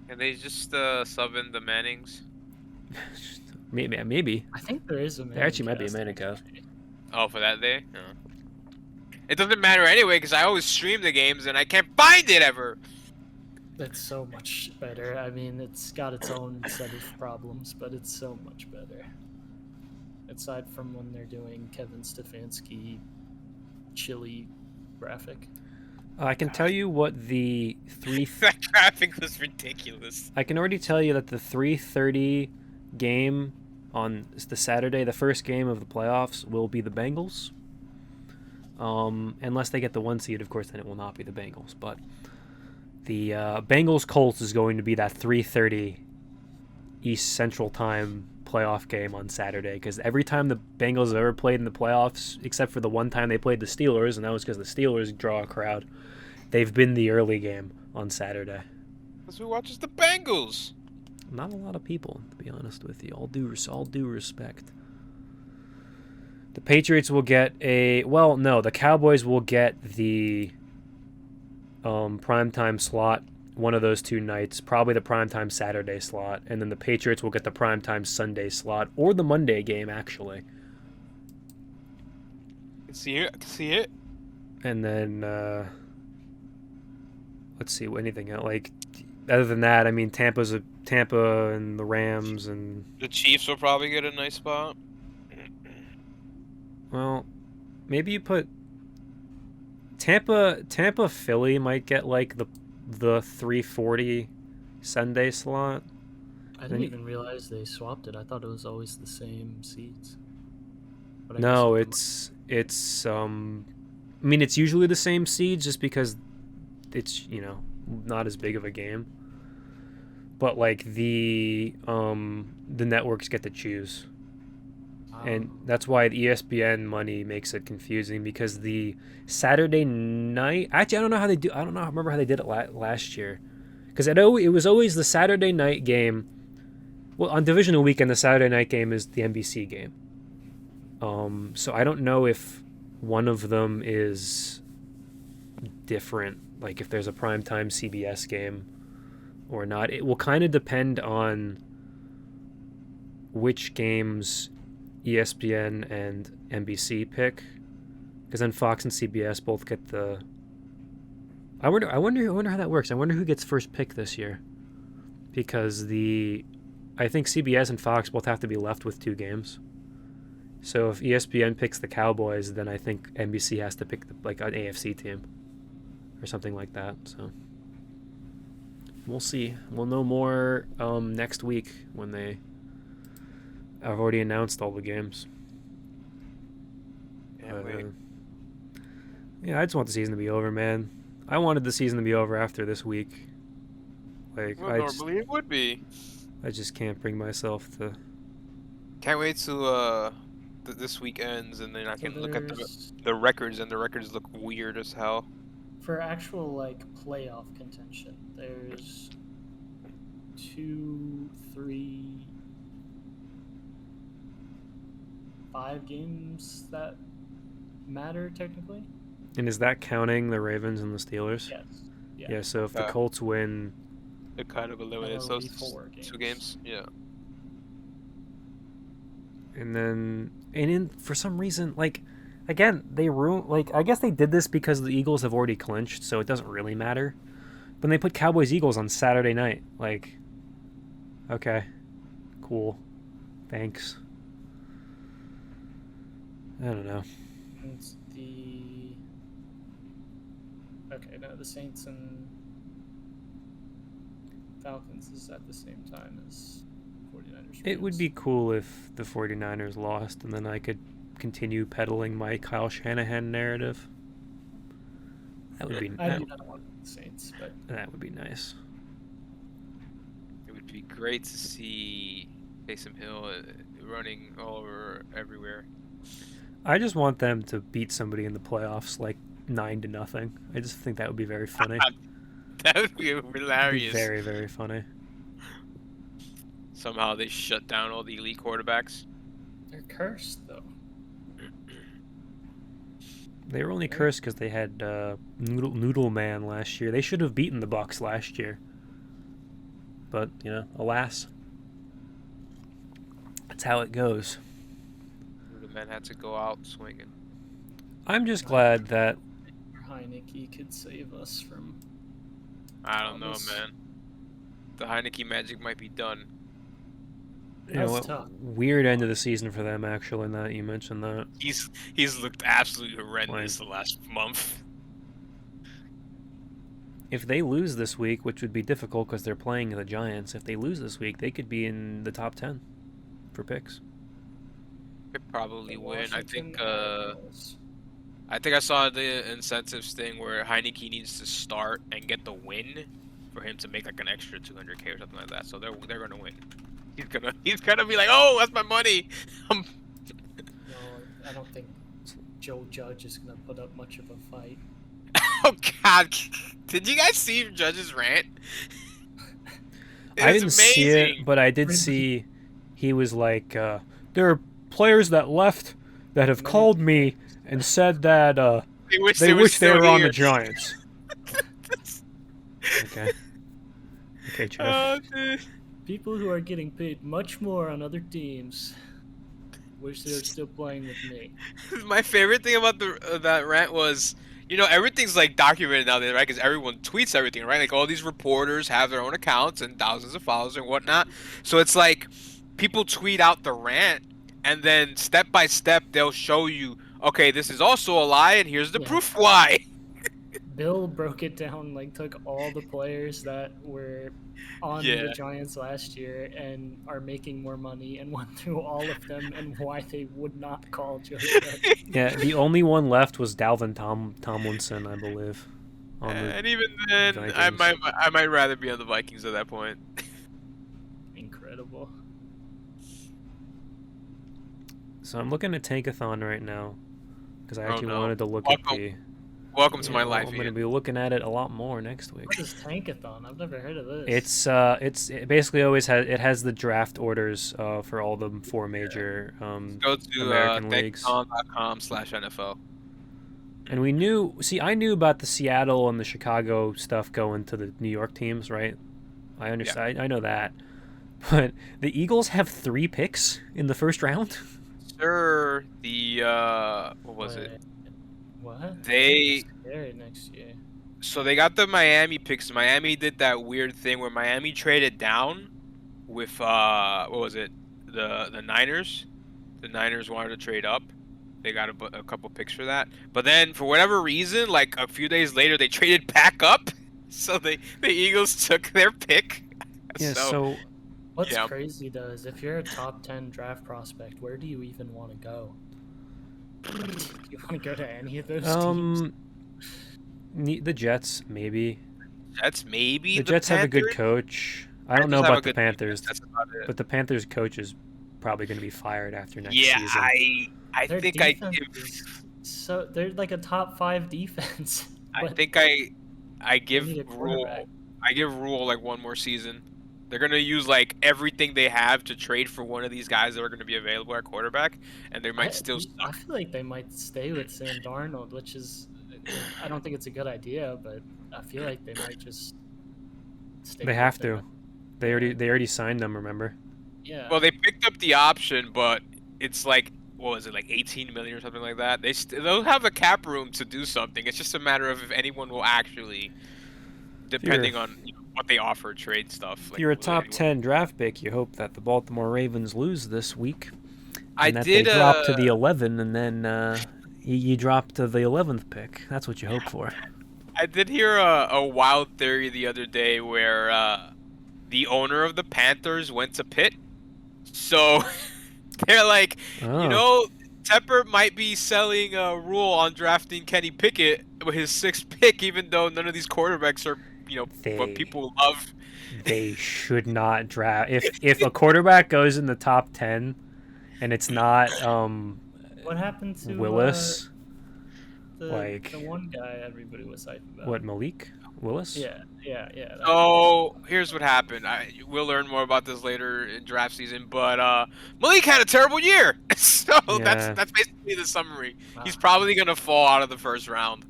Can they just sub in the Mannings? Maybe. I think there is a There actually might be a Manning Manicast. Oh, for that day? No. It doesn't matter anyway, because I always stream the games, and I can't find it ever! It's so much better. I mean, it's got its own set of problems, but it's so much better. Aside from when they're doing Kevin Stefanski chili graphic. I can tell you what the That graphic was ridiculous. I can already tell you that the 3:30 game on the Saturday, the first game of the playoffs, will be the Bengals. Unless they get the 1 seed, of course, then it will not be the Bengals. But the Bengals Colts is going to be that 3:30 East Central Time playoff game on Saturday, because every time the Bengals have ever played in the playoffs, except for the one time they played the Steelers, and that was because the Steelers draw a crowd, they've been the early game on Saturday. Because who watches the Bengals? Not a lot of people, to be honest with you. All due respect. The Patriots will get the Cowboys will get the primetime slot one of those 2 nights, probably the primetime Saturday slot, and then the Patriots will get the primetime Sunday slot, or the Monday game, actually. See it? And then, let's see, anything else? Like, other than that, I mean, Tampa and the Rams, and, The Chiefs will probably get a nice spot. well, maybe you put Tampa, Philly might get, like, the 3:40 Sunday slot. I didn't even realize they swapped it. I thought it was always the same seats. But I No, guess it's I mean, it's usually the same seeds just because it's, not as big of a game. But like the networks get to choose. And that's why the ESPN money makes it confusing, because the Saturday night, actually I don't remember how they did it last year, because it was always the Saturday night game. Well, on divisional weekend, the Saturday night game is the NBC game. So I don't know if one of them is different, like if there's a primetime CBS game or not. It will kind of depend on which games ESPN and NBC pick, because then Fox and CBS both get the. I wonder how that works. I wonder who gets first pick this year, because the I think CBS and Fox both have to be left with 2 games. So if ESPN picks the Cowboys, then I think NBC has to pick like an AFC team or something like that. So we'll see. We'll know more next week when they have already announced all the games. Yeah, I just want the season to be over, man. I wanted the season to be over after this week. Like, Well, normally it would be. I just can't bring myself to. Can't wait to this week ends, and then I can look at the records, and the records look weird as hell. For actual like playoff contention, there's 2, 3, 5 games that matter technically. And is that counting the Ravens and the Steelers? Yes. Yeah. So if the Colts win, it kind of eliminates those 4 games. 2 games. Yeah. And for some reason, like, again, they like, I guess they did this because the Eagles have already clinched, so it doesn't really matter. But they put Cowboys Eagles on Saturday night. Like, okay, cool, thanks. I don't know. It's the Saints and Falcons is at the same time as 49ers. It would be cool if the 49ers lost, and then I could continue peddling my Kyle Shanahan narrative. That would be. I do not want the Saints, but that would be nice. It would be great to see Taysom Hill running all over everywhere. I just want them to beat somebody in the playoffs, like 9-0. I just think that would be very funny. That would be hilarious. Be very, very funny. Somehow they shut down all the elite quarterbacks. They're cursed, though. They were only cursed because they had Noodle Man last year. They should have beaten the Bucs last year. But, alas. That's how it goes. Noodle Man had to go out swinging. I'm just glad that Heineke could save us from... I don't know, man. The Heineke magic might be done. Tough. Weird end of the season for them, actually, now that you mentioned that. He's looked absolutely horrendous the last month. If they lose this week, which would be difficult because they're playing the Giants, if they lose this week, they could be in the top 10 for picks. Could probably win. I think I saw the incentives thing where Heineke needs to start and get the win for him to make like an extra 200K or something like that. So they're gonna win. He's gonna be like, oh, that's my money. No, I don't think Joe Judge is gonna put up much of a fight. Oh God! Did you guys see Judge's rant? I didn't see it, but I did see he was like, there are players that left that have called me and said that they wish they were on the Giants. Okay. Okay, Jeff. People who are getting paid much more on other teams wish they were still playing with me. My favorite thing about that rant was, everything's like documented nowadays, right? Because everyone tweets everything, right? Like all these reporters have their own accounts and thousands of followers and whatnot. So it's like people tweet out the rant, and then step by step they'll show you, okay, this is also a lie, and here's the proof why. Bill broke it down, like took all the players that were on the Giants last year and are making more money and went through all of them and why they would not call Joe Judge. Yeah, the only one left was Dalvin Tomlinson, I believe. And even then, I might rather be on the Vikings at that point. Incredible. So I'm looking at Tankathon right now because I actually wanted to look at the... Welcome to my life. I'm going to be looking at it a lot more next week. What is Tankathon? I've never heard of this. It basically always has the draft orders for all the 4 major go to American leagues. Tankathon.com/NFL. And I knew about the Seattle and the Chicago stuff going to the New York teams, right? I understand. Yeah. I know that. But the Eagles have 3 picks in the first round? Sir, what was it? What? They scary next year. So they got the Miami picks. Miami did that weird thing where Miami traded down with what was it? The Niners. The Niners wanted to trade up. They got a couple picks for that. But then for whatever reason, like a few days later, they traded back up. So the Eagles took their pick. Yeah. So So What's yeah. crazy though is if you're a top 10 draft prospect, where do you even want to go? Like, do you want to go to any of those teams? the Jets maybe. Jets maybe. The Jets have a good Panthers? coach. I don't know Panthers have about a the good Panthers, defense, that's about it. but the Panthers coach is probably going to be fired after next Yeah, season. I Their think I defense give is so they're like a top 5 defense. I but think I give need a Rule quarterback. I give Rule like one more season. They're gonna use like everything they have to trade for one of these guys that are gonna be available at quarterback, and they might still I suck. feel like they might stay with Sam Darnold, which is I don't think it's a good idea, but I feel like they might just stay. They with have him. to. They already signed them. Remember? Yeah. Well, they picked up the option, but it's like what was it, like 18 million or something like that? They'll have the cap room to do something. It's just a matter of if anyone will actually, depending on what they offer, trade stuff. If Like, you're a will top anyone- 10 draft pick, you hope that the Baltimore Ravens lose this week, I and that did they drop to the 11, and then you drop to the 11th pick. That's what you hope for. I did hear a wild theory the other day where the owner of the Panthers went to Pitt. So they're like, Oh. Tepper might be selling a Rule on drafting Kenny Pickett with his 6th pick, even though none of these quarterbacks are, what people love. They should not draft. If a quarterback goes in the top 10, and it's not What happened to Willis, the one guy everybody was hyped about? what, Malik Willis? Yeah. that So here's what happened. We'll learn more about this later in draft season, but Malik had a terrible year. So Yeah. that's basically the summary. Wow. He's probably gonna fall out of the first round.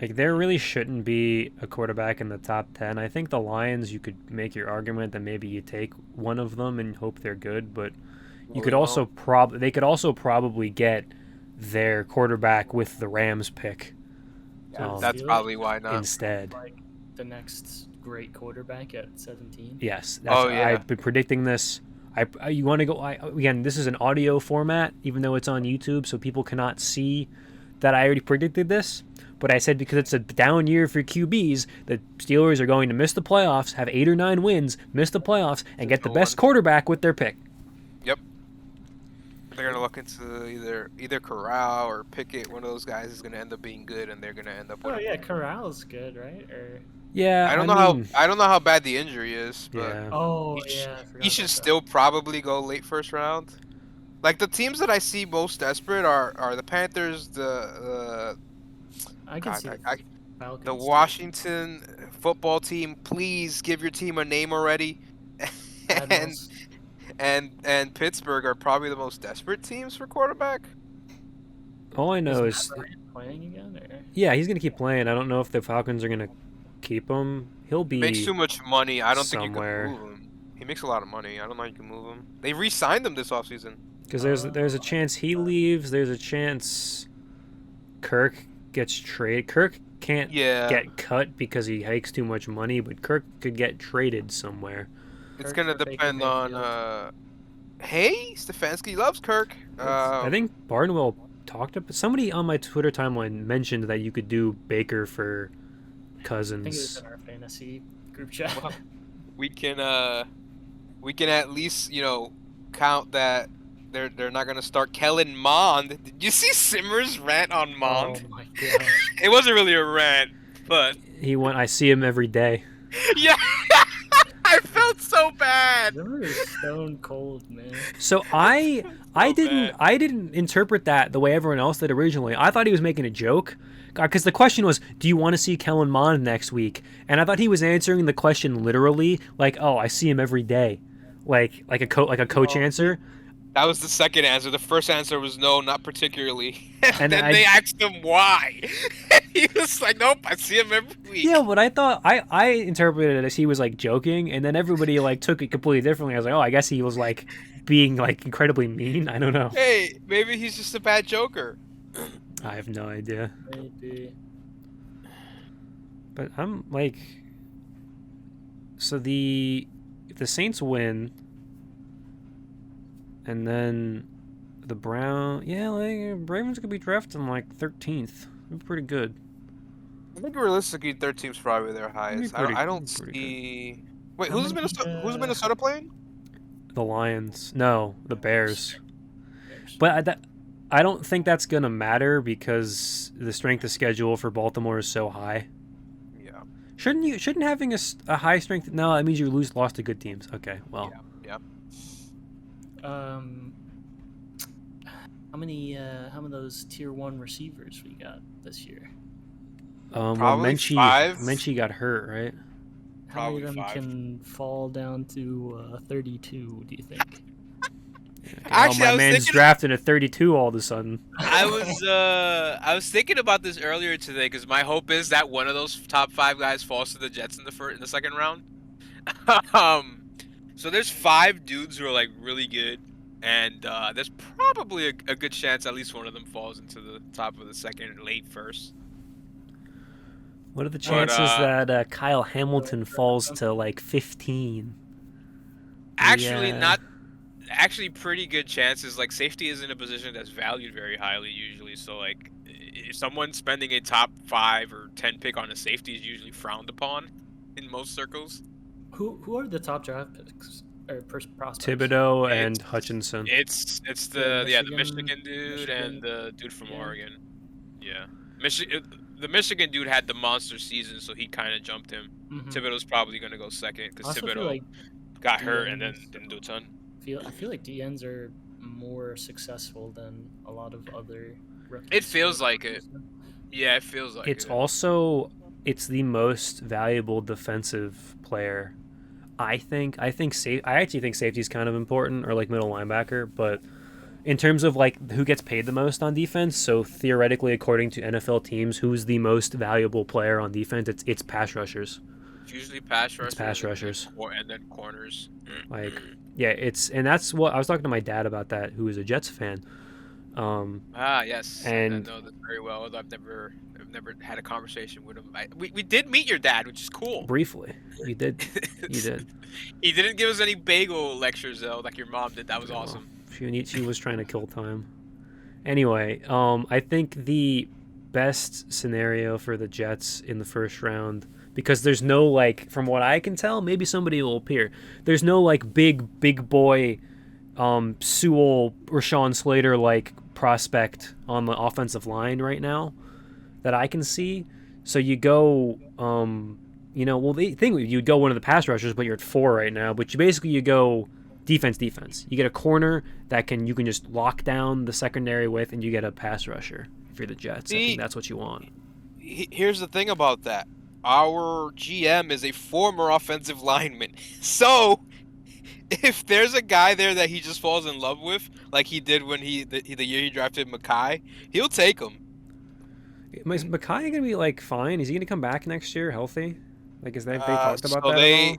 Like, there really shouldn't be a quarterback in the top 10. I think the Lions, you could make your argument that maybe you take one of them and hope they're good, but you could also they could also probably get their quarterback with the Rams pick That's probably why not. instead. like the next great quarterback at 17. Yes. Oh, yeah. I've been predicting this. You want to go... again, this is an audio format, even though it's on YouTube, so people cannot see that I already predicted this. But I said because it's a down year for QBs, the Steelers are going to miss the playoffs, have 8 or 9 wins, miss the playoffs, and get the best quarterback with their pick. Yep. They're gonna look into either Corral or Pickett. One of those guys is gonna end up being good, and they're gonna end up. Oh yeah, Corral's good, right? Or Yeah, I don't mean, know how bad the injury is, but Yeah. oh He yeah, I forgot he should about that. still probably go late first round. Like the teams that I see most desperate are the Panthers, I can God, see I- the Falcons. the too. Washington football team. Please give your team a name already. and Admirals. and Pittsburgh are probably the most desperate teams for quarterback. all I know Is is... Matt Ryan playing again? Or? Yeah, he's going to keep playing. I don't know if the Falcons are going to keep him. He'll be... Makes too much money. I don't think you somewhere. can move him. He makes a lot of money. I don't know how you can move him. They re-signed him this offseason. Because there's a chance he leaves. There's a chance Kirk gets traded. Kirk can't Yeah. get cut because he makes too much money, but Kirk could get traded somewhere. It's Kirk gonna for Baker depend on. Mayfield. Hey, Stefanski loves Kirk. I think Barnwell talked about... Somebody on my Twitter timeline mentioned that you could do Baker for I think it was Cousins. in our fantasy group chat. Well, we can at least count that they're not gonna start Kellen Mond. Did you see Simmer's rant on Mond? Oh my god. It wasn't really a rant, but He went... I see him every day. yeah, I felt so bad. Zimmer is stone cold, man. So I didn't interpret that the way everyone else did originally. I thought he was making a joke, because the question was, "Do you want to see Kellen Mond next week?" And I thought he was answering the question literally, like, "Oh, I see him every day," like a coach answer. That was the second answer. The first answer was no, not particularly. And then they asked him why. He was like, "Nope, I see him every week." Yeah, but I thought I interpreted it as he was like joking, and then everybody like took it completely differently. I was like, "Oh, I guess he was like being like incredibly mean." I don't know. Hey, maybe he's just a bad joker. I have no idea. Maybe. But I'm like, so the if the Saints win, and then the Ravens could be drafting like 13th. That'd be pretty good. I think realistically, 13's probably their That'd be highest. I don't see. Wait, How who's many, Minnesota playing? The Lions. No, the Bears. Bears. But I don't think that's gonna matter because the strength of schedule for Baltimore is so high. Yeah. Shouldn't having a high strength? No, that means you lost to good teams. Okay, well. Yeah. How many of those tier 1 receivers we got this year? Well, Probably 5. Menchie got hurt, right? How many Probably of them 5. can fall down to 32? Do you think? Actually, my I was man's thinking. drafted at 32 all of a sudden. I was thinking about this earlier today because my hope is that one of those top 5 guys falls to the Jets in the second round. So there's 5 dudes who are like really good, and there's probably a good chance at least one of them falls into the top of the second, late first. What are the chances that Kyle Hamilton falls to like 15? Actually, not. Actually, pretty good chances. Like, safety isn't a position that's valued very highly usually. So, like, if someone spending a top 5 or 10 pick on a safety is usually frowned upon in most circles. Who are the top draft picks or prospects? Thibodeau and Hutchinson. It's the Michigan dude and the dude from Oregon. Yeah, the Michigan dude had the monster season, so he kind of jumped him. Mm-hmm. Thibodeau's probably gonna go second because Thibodeau like got hurt and then didn't do a ton. I feel like DNs are more successful than a lot of other rookies. It feels like it. Yeah, it feels like it's it. It's the most valuable defensive player. I actually think safety is kind of important, or like middle linebacker, but in terms of like who gets paid the most on defense, so theoretically according to NFL teams, who's the most valuable player on defense, it's pass rushers. It's usually pass rushers. It's pass rushers. And then corners. Like, yeah, and that's what I was talking to my dad about that, who is a Jets fan. Yes. And I know that very well. Although I've never had a conversation with him. We did meet your dad, which is cool. Briefly, you did. You did. He didn't give us any bagel lectures though, like your mom did. That was awesome. She was trying to kill time. Anyway, I think the best scenario for the Jets in the first round, because there's no, like, from what I can tell, maybe somebody will appear. There's no like big boy, Sewell, Rashawn Slater like prospect on the offensive line right now that I can see. So you go, the thing you'd go one of the pass rushers, but you're at 4 right now. But you go defense. You get a corner that you can just lock down the secondary with, and you get a pass rusher if you're the Jets. I think that's what you want. Here's the thing about that. Our GM is a former offensive lineman. So if there's a guy there that he just falls in love with, like he did when the year he drafted Mackay, he'll take him. Is Mackay gonna be like fine? Is he gonna come back next year healthy? Like, is they talked about that at all?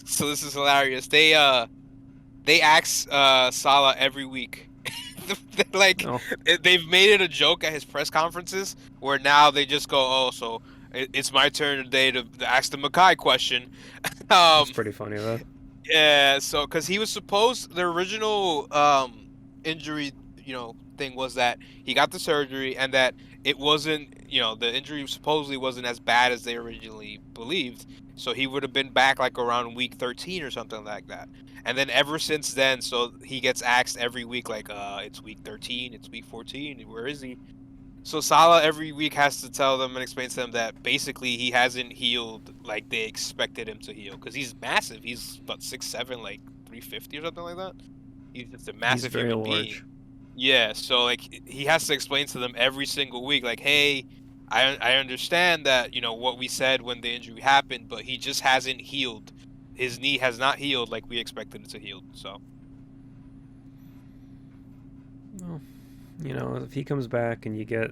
So this is hilarious. They ask Salah every week. They've made it a joke at his press conferences where now they just go, oh, so it's my turn today to ask the Mackay question. That's pretty funny though. Yeah, so because he was supposed, the original injury, thing was that he got the surgery and that it wasn't, the injury supposedly wasn't as bad as they originally believed. So he would have been back like around week 13 or something like that. And then ever since then, so he gets asked every week, like, it's week 13, it's week 14, where is he? So Salah every week has to tell them and explain to them that basically he hasn't healed like they expected him to heal. Because he's massive. He's about 6'7", like 350 or something like that. He's just a massive human being. Yeah, so like he has to explain to them every single week, like, hey, I understand that, what we said when the injury happened, but he just hasn't healed. His knee has not healed like we expected it to heal. So, well, if he comes back and you get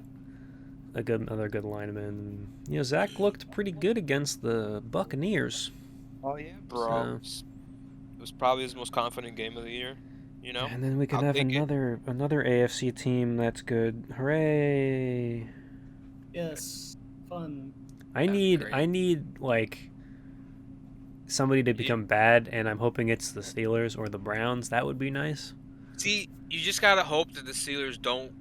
another good lineman, Zach looked pretty good against the Buccaneers. Oh yeah, bro. So, it was probably his most confident game of the year. And then we could have another AFC team that's good. Hooray! Yes, fun. I need like somebody to become bad, and I'm hoping it's the Steelers or the Browns. That would be nice. See, you just gotta hope that the Steelers don't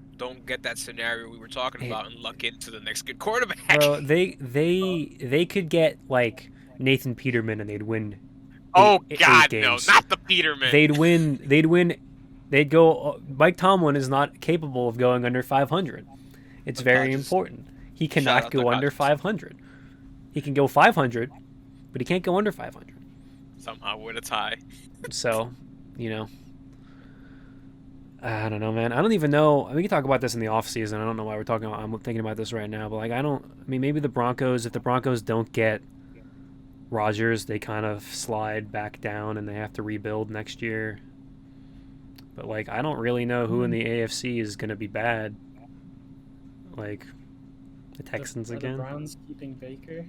get that scenario we were talking about and luck into the next good quarterback. Bro, they could get like Nathan Peterman and they'd win. Oh eight God, games. no, not the Peterman. They'd win. They'd go. Mike Tomlin is not capable of going under 500. It's very important. He cannot go under 500. He can go 500, but he can't go under 500. Somehow win a tie. So, I don't know, man. I don't even know. We can talk about this in the off season. I don't know why we're talking about. I'm thinking about this right now, but like, maybe the Broncos. If the Broncos don't get Rodgers, they kind of slide back down and they have to rebuild next year. But like, I don't really know who in the AFC is going to be bad. Like, the Texans again. The Browns keeping Baker.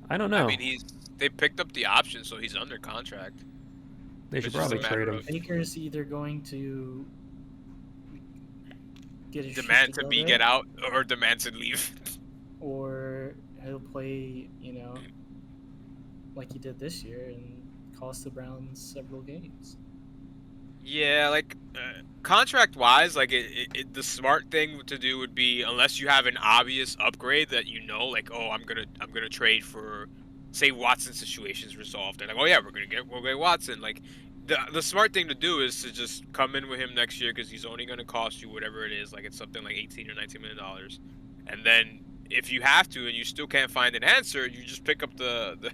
I don't know. I mean, they picked up the option, so he's under contract. They should probably trade him. Baker's either going to demand to get out or demand to leave, or he'll play, like he did this year and cost the Browns several games. Yeah, like contract-wise, like the smart thing to do would be, unless you have an obvious upgrade that like, oh, I'm gonna trade for, say, Watson's situation's resolved, and like, oh yeah, we'll get Watson. Like, the smart thing to do is to just come in with him next year because he's only gonna cost you whatever it is, like it's something like $18 or $19 million, and then if you have to and you still can't find an answer, you just pick up the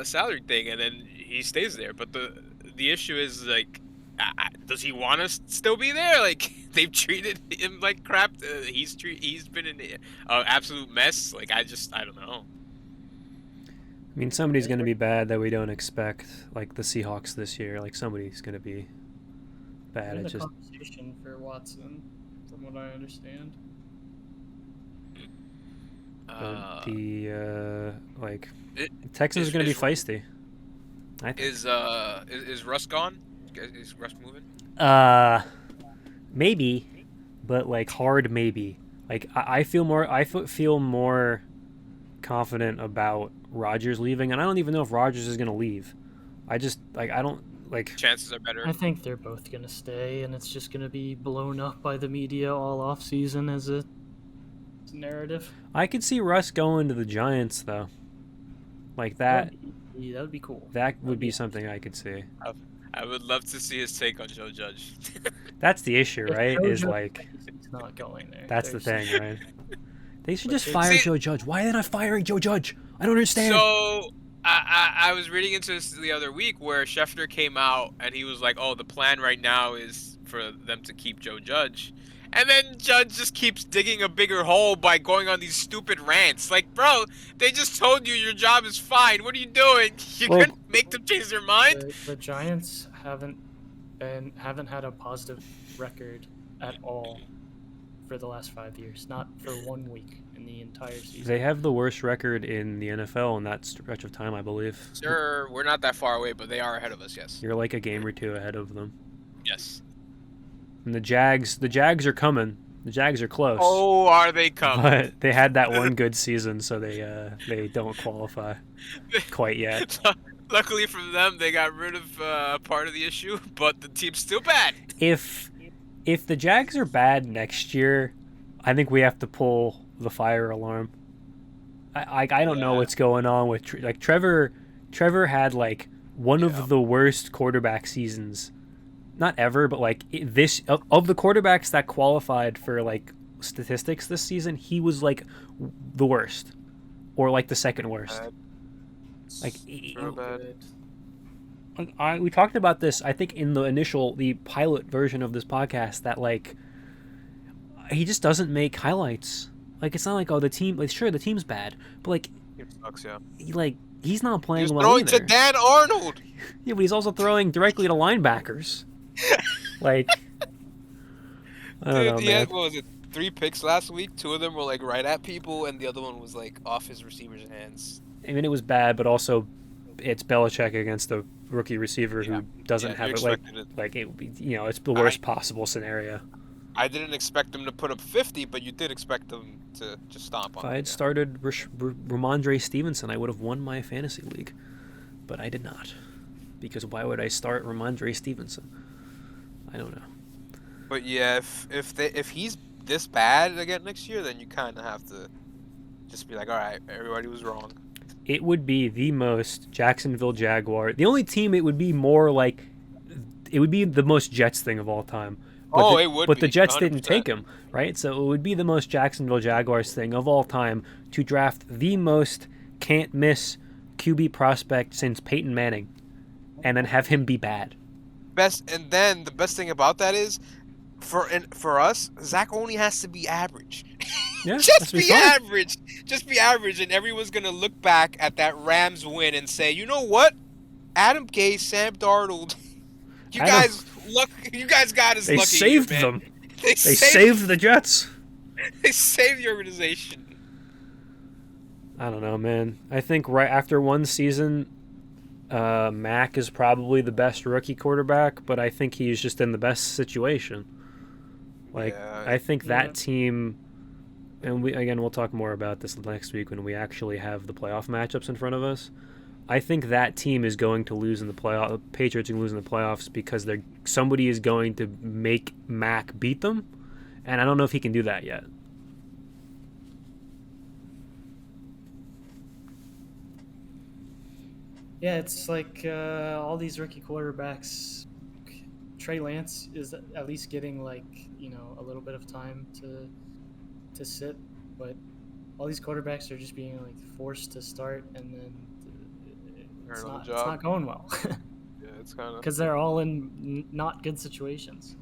salary thing, and then he stays there. But the issue is, like, does he want to still be there? Like, they've treated him like crap. He's been an absolute mess. Like, I don't know. I mean, somebody's going to be bad that we don't expect, like the Seahawks this year. Like, somebody's going to be bad. It's just conversation for Watson, from what I understand. Texans are going to be feisty. Is Russ gone? Is Russ moving? Maybe, but like hard maybe. Like I feel more confident about Rodgers leaving, and I don't even know if Rodgers is going to leave. I just I don't like. Chances are better. I think they're both going to stay, and it's just going to be blown up by the media all off season as a narrative. I could see Russ going to the Giants though. Like that. That would be cool. That would be something I could see. I would love to see his take on Joe Judge. That's the issue, right? He's not going there. That's the thing, right? They should just fire Joe Judge. Why are they not firing Joe Judge? I don't understand. So I was reading into this the other week where Schefter came out and he was like, "Oh, the plan right now is for them to keep Joe Judge." And then Judge just keeps digging a bigger hole by going on these stupid rants. Like, bro, they just told you your job is fine. What are you doing? You're gonna make them change their mind? The Giants haven't had a positive record at all for the last 5 years. Not for 1 week in the entire season. They have the worst record in the NFL in that stretch of time, I believe. Sure, we're not that far away, but they are ahead of us, yes. You're like a game or two ahead of them. Yes. And the Jags are coming. The Jags are close. Oh, are they coming? But they had that one good season, so they don't qualify quite yet. Luckily for them, they got rid of part of the issue, but the team's still bad. If the Jags are bad next year, I think we have to pull the fire alarm. I don't know what's going on with like Trevor had like one of the worst quarterback seasons. Not ever, but like this of the quarterbacks that qualified for like statistics this season, he was like the worst, or like the second worst. Like we talked about this, I think, in the pilot version of this podcast, that like he just doesn't make highlights. Like, it's not like, oh, the team, like, sure, the team's bad, but like It sucks, yeah. He's not playing He's well throwing either. to Dan Arnold. Yeah, but he's also throwing directly to linebackers. Like, I don't know, He man. had, what was it, 3 picks last week? 2 of them were like right at people, and the other one was like off his receiver's hands. I mean, it was bad, but also it's Belichick against a rookie receiver who doesn't have it. Like it, it's the worst possible scenario. I didn't expect them to put up 50, but you did expect them to just stomp on If I had them. started Ramondre Stevenson, I would have won my fantasy league, but I did not. Because why would I start Ramondre Stevenson? I don't know. But yeah, if he's this bad again next year, then you kind of have to just be like, all right, everybody was wrong. It would be the most Jacksonville Jaguar. The only team it would be more like, it would be the most Jets thing of all time. But It would but be. the Jets 100%. didn't take him, right? So it would be the most Jacksonville Jaguars thing of all time to draft the most can't miss QB prospect since Peyton Manning, and then have him be bad. And then the best thing about that is, for us, Zach only has to be average. Yeah, Just be be fine. average. Just be average, and everyone's gonna look back at that Rams win and say, you know what? Adam Gase, Sam Darnold, you guys got us They lucky. saved here, man. them. They saved the Jets. They saved the organization. I don't know, man. I think right after one season, Mac is probably the best rookie quarterback, but I think he's just in the best situation. Like, Yeah. I think that team, and we'll talk more about this next week when we actually have the playoff matchups in front of us. I think that team is going to lose in the playoff. The Patriots are going to lose in the playoffs because somebody is going to make Mac beat them, and I don't know if he can do that yet. Yeah, it's like all these rookie quarterbacks. Trey Lance is at least getting like a little bit of time to sit, but all these quarterbacks are just being like forced to start, and then it's not going well. Yeah, it's kind of because they're all in not good situations.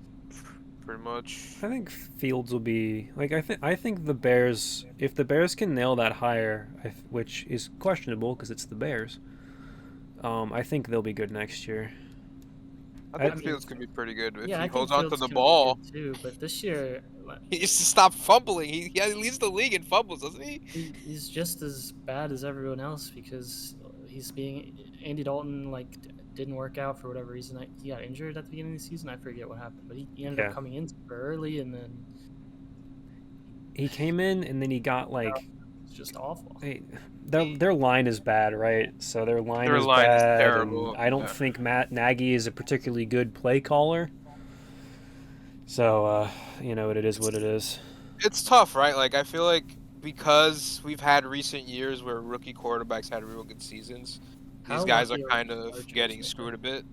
pretty much. I think Fields will be like I think the Bears, if the Bears can nail that hire, which is questionable because it's the Bears. I think they'll be good next year. I think Fields could be pretty good if Yeah, he I holds think on to Fields the can be ball. good too, but this year He needs to stop fumbling. He leads the league in fumbles, doesn't he? he's just as bad as everyone else because he's being Andy Dalton didn't work out for whatever reason. He got injured at the beginning of the season. I forget what happened, but he ended up coming in super early, and then he came in and then he got it's just awful. Their line is bad, right? So their line is terrible. I don't think Matt Nagy is a particularly good play caller. So it is what it is. It's tough, right? Like I feel like because we've had recent years where rookie quarterbacks had real good seasons, these guys are kind of getting screwed a bit.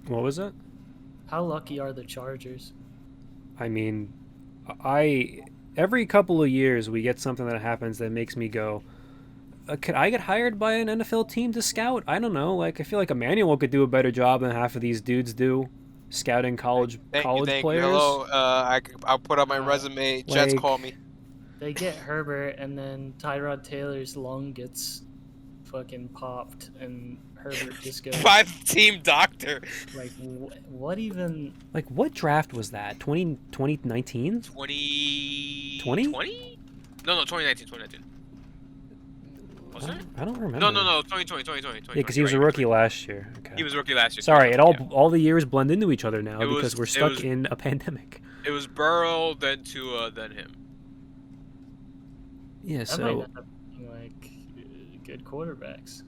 What was it? How lucky are the Chargers? I mean, every couple of years we get something that happens that makes me go, could I get hired by an NFL team to scout? I don't know. Like I feel like Emmanuel could do a better job than half of these dudes do, scouting college players. Hello, I'll put on my resume. Jets call me. They get Herbert, and then Tyrod Taylor's lung gets fucking popped, and Herbert just goes by the team doctor. Like what even? Like what draft was that? 2019? 2020? No, 2019. I don't remember. No, 2020. Yeah, because he was a rookie last year. Okay. He was a rookie last year. Sorry, all the years blend into each other now because we're stuck in a pandemic. It was Burrow, then Tua, then him. Yeah, that so might end up being good quarterbacks.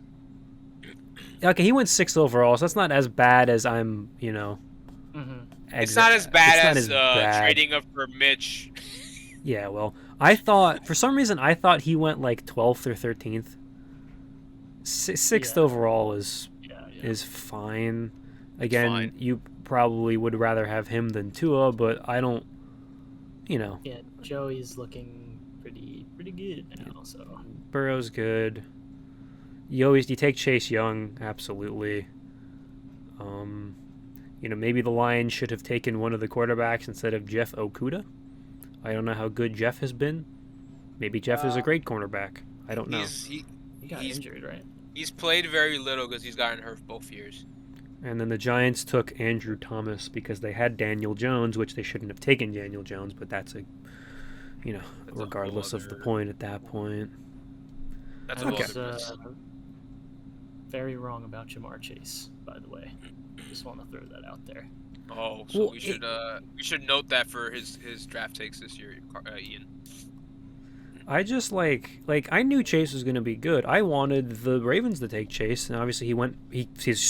Okay, he went 6th overall, so that's not as bad as I'm, Mm-hmm. It's not as bad as trading up for Mitch. Yeah, well, for some reason I thought he went 12th or 13th. 6th overall is fine. Again, you probably would rather have him than Tua, but I don't, Yeah, Joey's looking pretty good now. So Burrow's good. You take Chase Young, absolutely. Maybe the Lions should have taken one of the quarterbacks instead of Jeff Okudah. I don't know how good Jeff has been. Maybe Jeff is a great cornerback. I don't know. He got injured, right? He's played very little because he's gotten hurt both years. And then the Giants took Andrew Thomas because they had Daniel Jones, which they shouldn't have taken Daniel Jones, but that's regardless of the point at that point. That's I was very wrong about Jamar Chase, by the way. Just want to throw that out there. Oh, so Well, we should note that for his draft takes this year, Ian. I just like I knew Chase was going to be good. I wanted the Ravens to take Chase, and obviously he's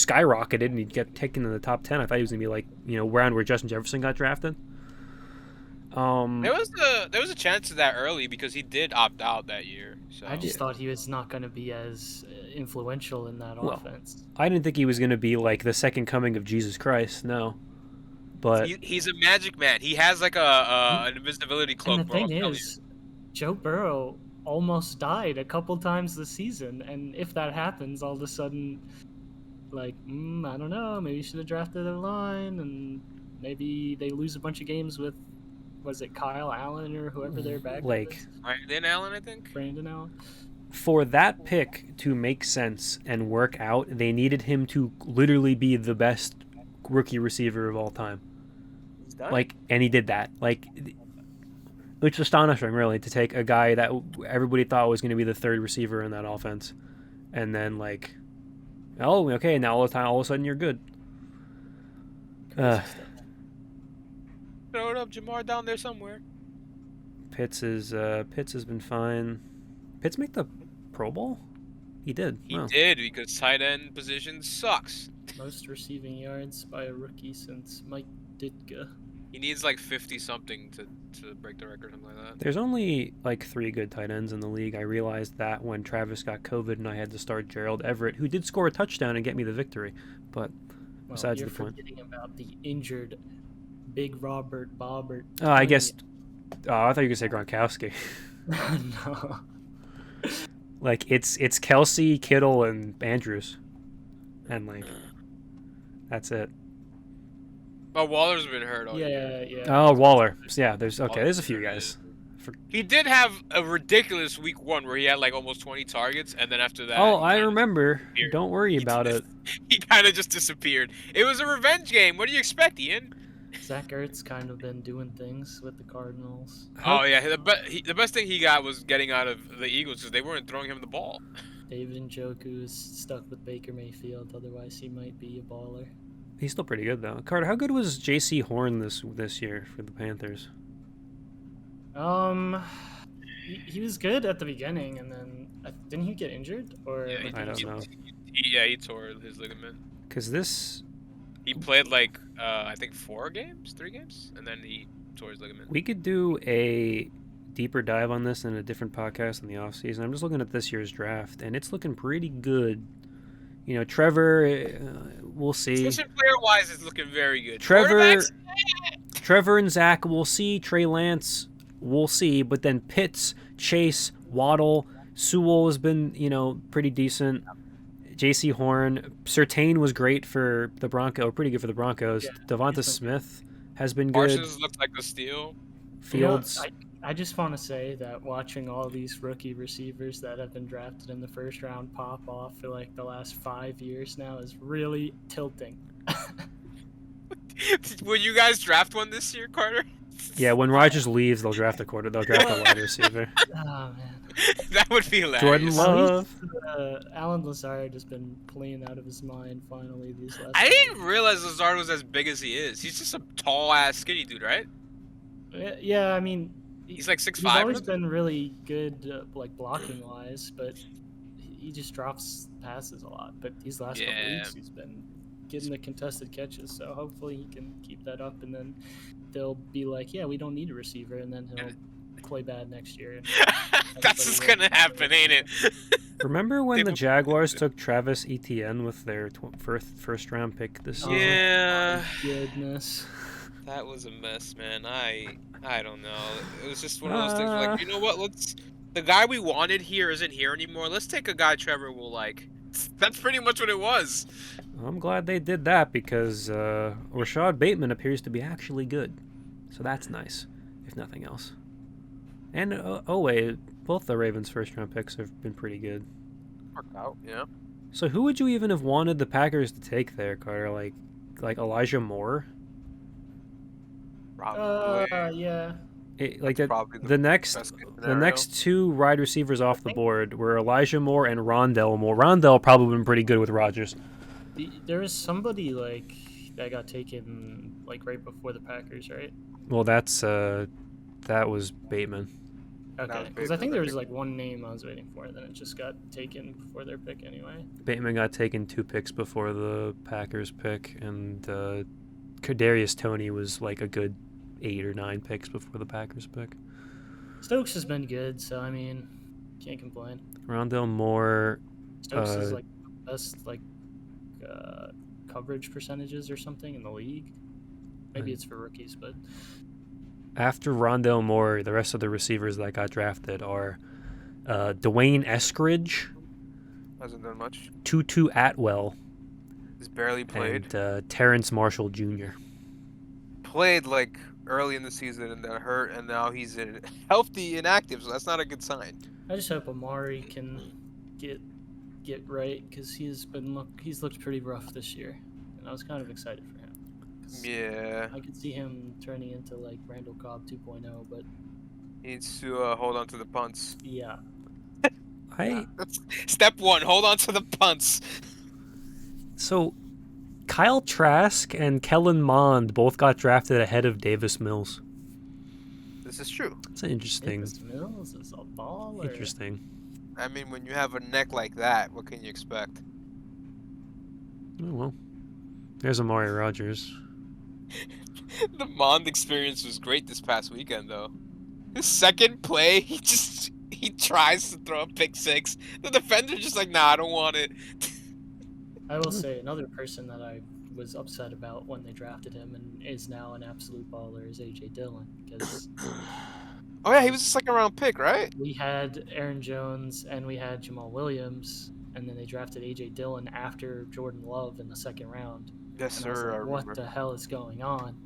skyrocketed and he got taken in the top 10. I thought he was going to be like, around where Justin Jefferson got drafted. There was a chance of that early because he did opt out that year. So I just thought he was not going to be as influential in that offense. I didn't think he was going to be like the second coming of Jesus Christ. No, but he's a magic man. He has like an invisibility cloak. And the thing is, Joe Burrow almost died a couple times this season, and if that happens, all of a sudden, like, I don't know, maybe you should have drafted a line, and maybe they lose a bunch of games with, was it Kyle Allen or whoever their backup is? Brandon Allen, I think. Brandon Allen. For that pick to make sense and work out, they needed him to literally be the best rookie receiver of all time. He's done. Like, and he did that. Like, it's astonishing, really, to take a guy that everybody thought was going to be the third receiver in that offense, and then like, oh, okay, now all of a sudden you're good. Throw it up, Jamar down there somewhere. Pitts has been fine. Pitts make the Pro Bowl? He did. He did, because tight end position sucks. Most receiving yards by a rookie since Mike Ditka. He needs like 50-something to break the record, something like that. There's only like 3 good tight ends in the league. I realized that when Travis got COVID and I had to start Gerald Everett, who did score a touchdown and get me the victory. But besides you're the point. forgetting about the injured Big Robert Bobbert. Oh, I guess. Oh, I thought you could say Gronkowski. No. Like it's Kelsey, Kittle, and Andrews, and like that's it. Oh, Waller's been hurt all year. Yeah. Oh, Waller. Yeah, there's a few guys. He did have a ridiculous week 1 where he had like almost 20 targets, and then after that. Oh, I remember. Don't worry about it. He kind of just disappeared. It was a revenge game. What do you expect, Ian? Zach Ertz kind of been doing things with the Cardinals. Oh yeah, the best thing he got was getting out of the Eagles because they weren't throwing him the ball. David Njoku is stuck with Baker Mayfield. Otherwise, he might be a baller. He's still pretty good though. Carter, how good was J.C. Horn this year for the Panthers? He was good at the beginning, and then didn't he get injured? Or Yeah, I don't know. He tore his ligament. Because he played like I think 3 games, and then he tore his ligament. we could do a deeper dive on this in a different podcast in the offseason. I'm just looking at this year's draft, and it's looking pretty good. Trevor, we'll see. Position player-wise, it's looking very good. Trevor and Zach, we'll see. Trey Lance, we'll see. But then Pitts, Chase, Waddle, Sewell has been, pretty decent. J.C. Horn, Surtain was great for the Broncos, pretty good for the Broncos. Yeah, Devonta Smith has been good. Parsons looks like a steal. Fields. I just want to say that watching all these rookie receivers that have been drafted in the first round pop off for like the last 5 years now is really tilting. Will you guys draft one this year, Carter? Yeah, when Rodgers leaves, they'll draft a wide receiver. Oh man, that would be hilarious. Jordan Love. Alan Lazard has been playing out of his mind finally these last. I didn't realize Lazard was as big as he is. He's just a tall ass skinny dude, right? Yeah, I mean, he's like 6'5". He's always been really good, like blocking wise, but he just drops passes a lot. But these last couple weeks, he's been getting the contested catches. So hopefully he can keep that up, and then they'll be like, "Yeah, we don't need a receiver," and then he'll play bad next year. That's what's gonna happen, ain't it? Remember when the Jaguars took Travis Etienne with their first round pick this year? Yeah. Oh, goodness. That was a mess, man. I don't know. It was just one of those things where, like, you know what? The guy we wanted here isn't here anymore. Let's take a guy Trevor will like. That's pretty much what it was. I'm glad they did that because Rashad Bateman appears to be actually good. So that's nice, if nothing else. And both the Ravens' first-round picks have been pretty good. Worked out, yeah. So who would you even have wanted the Packers to take there, Carter? Like Elijah Moore? Probably. Yeah. The next 2 wide receivers off the board were Elijah Moore and Rondell Moore. Rondell probably been pretty good with Rodgers. There was somebody like that got taken like right before the Packers, right? Well, that was Bateman. Okay, because I think there was like one name I was waiting for, and then it just got taken before their pick anyway. Bateman got taken 2 picks before the Packers pick, and Kadarius Toney was like a good 8 or 9 picks before the Packers pick. Stokes has been good, so I mean, can't complain. Rondell Moore. Stokes is like best like coverage percentages or something in the league. Maybe it's for rookies, but after Rondell Moore, the rest of the receivers that got drafted are Dwayne Eskridge. Hasn't done much. Tutu Atwell. He's barely played. And Terrence Marshall Jr. Played like early in the season and then hurt, and now he's healthy and active, so that's not a good sign. I just hope Amari can get right, because he's looked pretty rough this year, and I was kind of excited for him. Yeah. I could see him turning into like Randall Cobb 2.0, but He needs to hold on to the punts. yeah. That's step 1, hold on to the punts. So, Kyle Trask and Kellen Mond both got drafted ahead of Davis Mills. This is true. It's interesting. Davis Mills is a baller. Interesting. I mean, when you have a neck like that, what can you expect? Oh, well. There's Amari Rodgers. The Mond experience was great this past weekend, though. His second play, he tries to throw a pick 6. The defender's just like, nah, I don't want it. I will say another person that I was upset about when they drafted him and is now an absolute baller is A.J. Dillon, because Oh yeah, he was a second-round pick, right? we had Aaron Jones and we had Jamal Williams, and then they drafted A.J. Dillon after Jordan Love in the second round. Yes, And I was sir. like, I remember. what the hell is going on?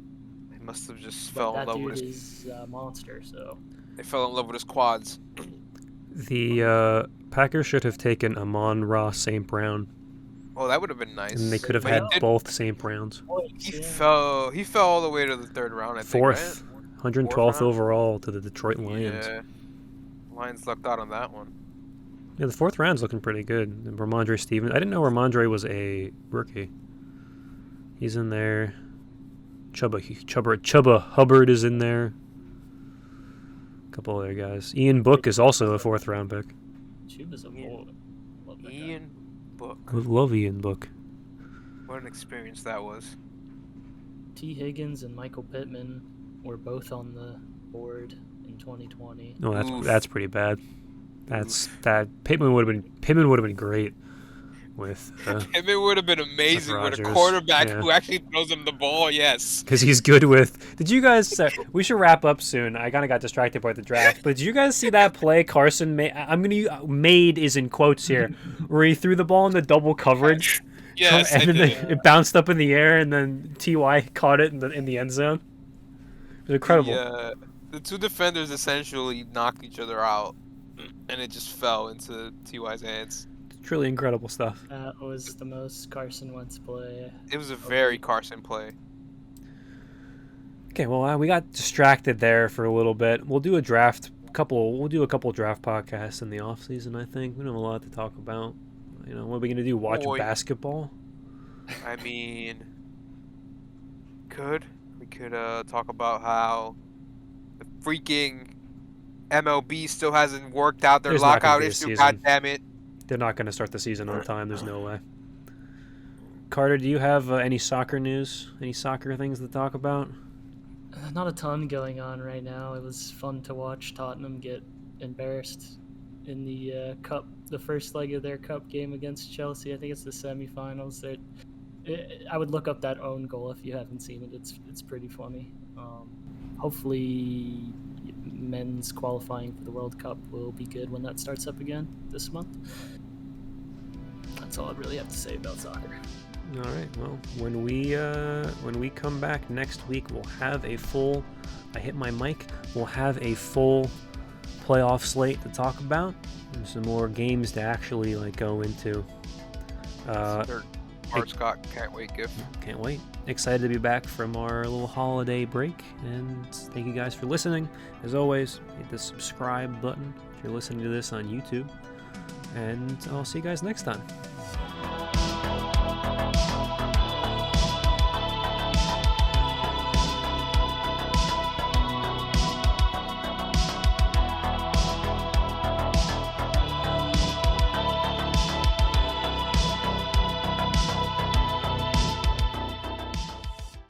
He must have just But fell in that love dude with his. is a monster, so They fell in love with his quads. The Packers should have taken Amon-Ra St. Brown, Oh, that would have been nice. and they could have But had he did- both St. Browns. He yeah. fell. He fell all the way to the 3rd round. I think. Fourth, Right? 112th round? overall to the Detroit Lions. Yeah. Lions lucked out on that one. Yeah, the 4th round's looking pretty good. And Ramondre Stevens. I didn't know Ramondre was a rookie. He's in there. Chuba Hubbard is in there. A couple other guys. Ian Book is also a 4th round pick. Chuba's a Ian- baller. Love that guy. Ian Book. I love Ian Book. What an experience that was. T. Higgins and Michael Pittman were both on the board in 2020. No, Oof. that's pretty bad. Pittman would have been great with It would have been amazing with a Rodgers, quarterback yeah. who actually throws him the ball. Yes. because he's good with. Did you guys? We should wrap up soon. I kind of got distracted by the draft, but did you guys see that play Carson made? Made is in quotes here, where he threw the ball in the double coverage. Yes. and I then did. it bounced up in the air, and then Ty caught it in the end zone. It was incredible. The two defenders essentially knocked each other out, and it just fell into Ty's hands. It's really incredible stuff. That was the most Carson Wentz play. It was a very Carson play. Okay, well, we got distracted there for a little bit. We'll do a couple draft podcasts in the off season. I think we don't have a lot to talk about. You know, what are we gonna do? Watch Boy. basketball? I mean, we could talk about how the freaking MLB still hasn't worked out their There's not gonna lockout be a issue. season. God damn it! They're not gonna start the season on time. There's no way. Carter, do you have any soccer news? Any soccer things to talk about? Not a ton going on right now. It was fun to watch Tottenham get embarrassed in the cup, the first leg of their cup game against Chelsea. I think it's the semifinals. I would look up that own goal if you haven't seen it. It's pretty funny. Hopefully, men's qualifying for the World Cup will be good when that starts up again this month. That's all I really have to say about soccer. All right. Well, when we come back next week, we'll have a full. I hit my mic. We'll have a full playoff slate to talk about, and some more games to actually go into. Art Scott can't wait gift. Can't wait. Excited to be back from our little holiday break, and thank you guys for listening. As always, hit the subscribe button if you're listening to this on YouTube, and I'll see you guys next time.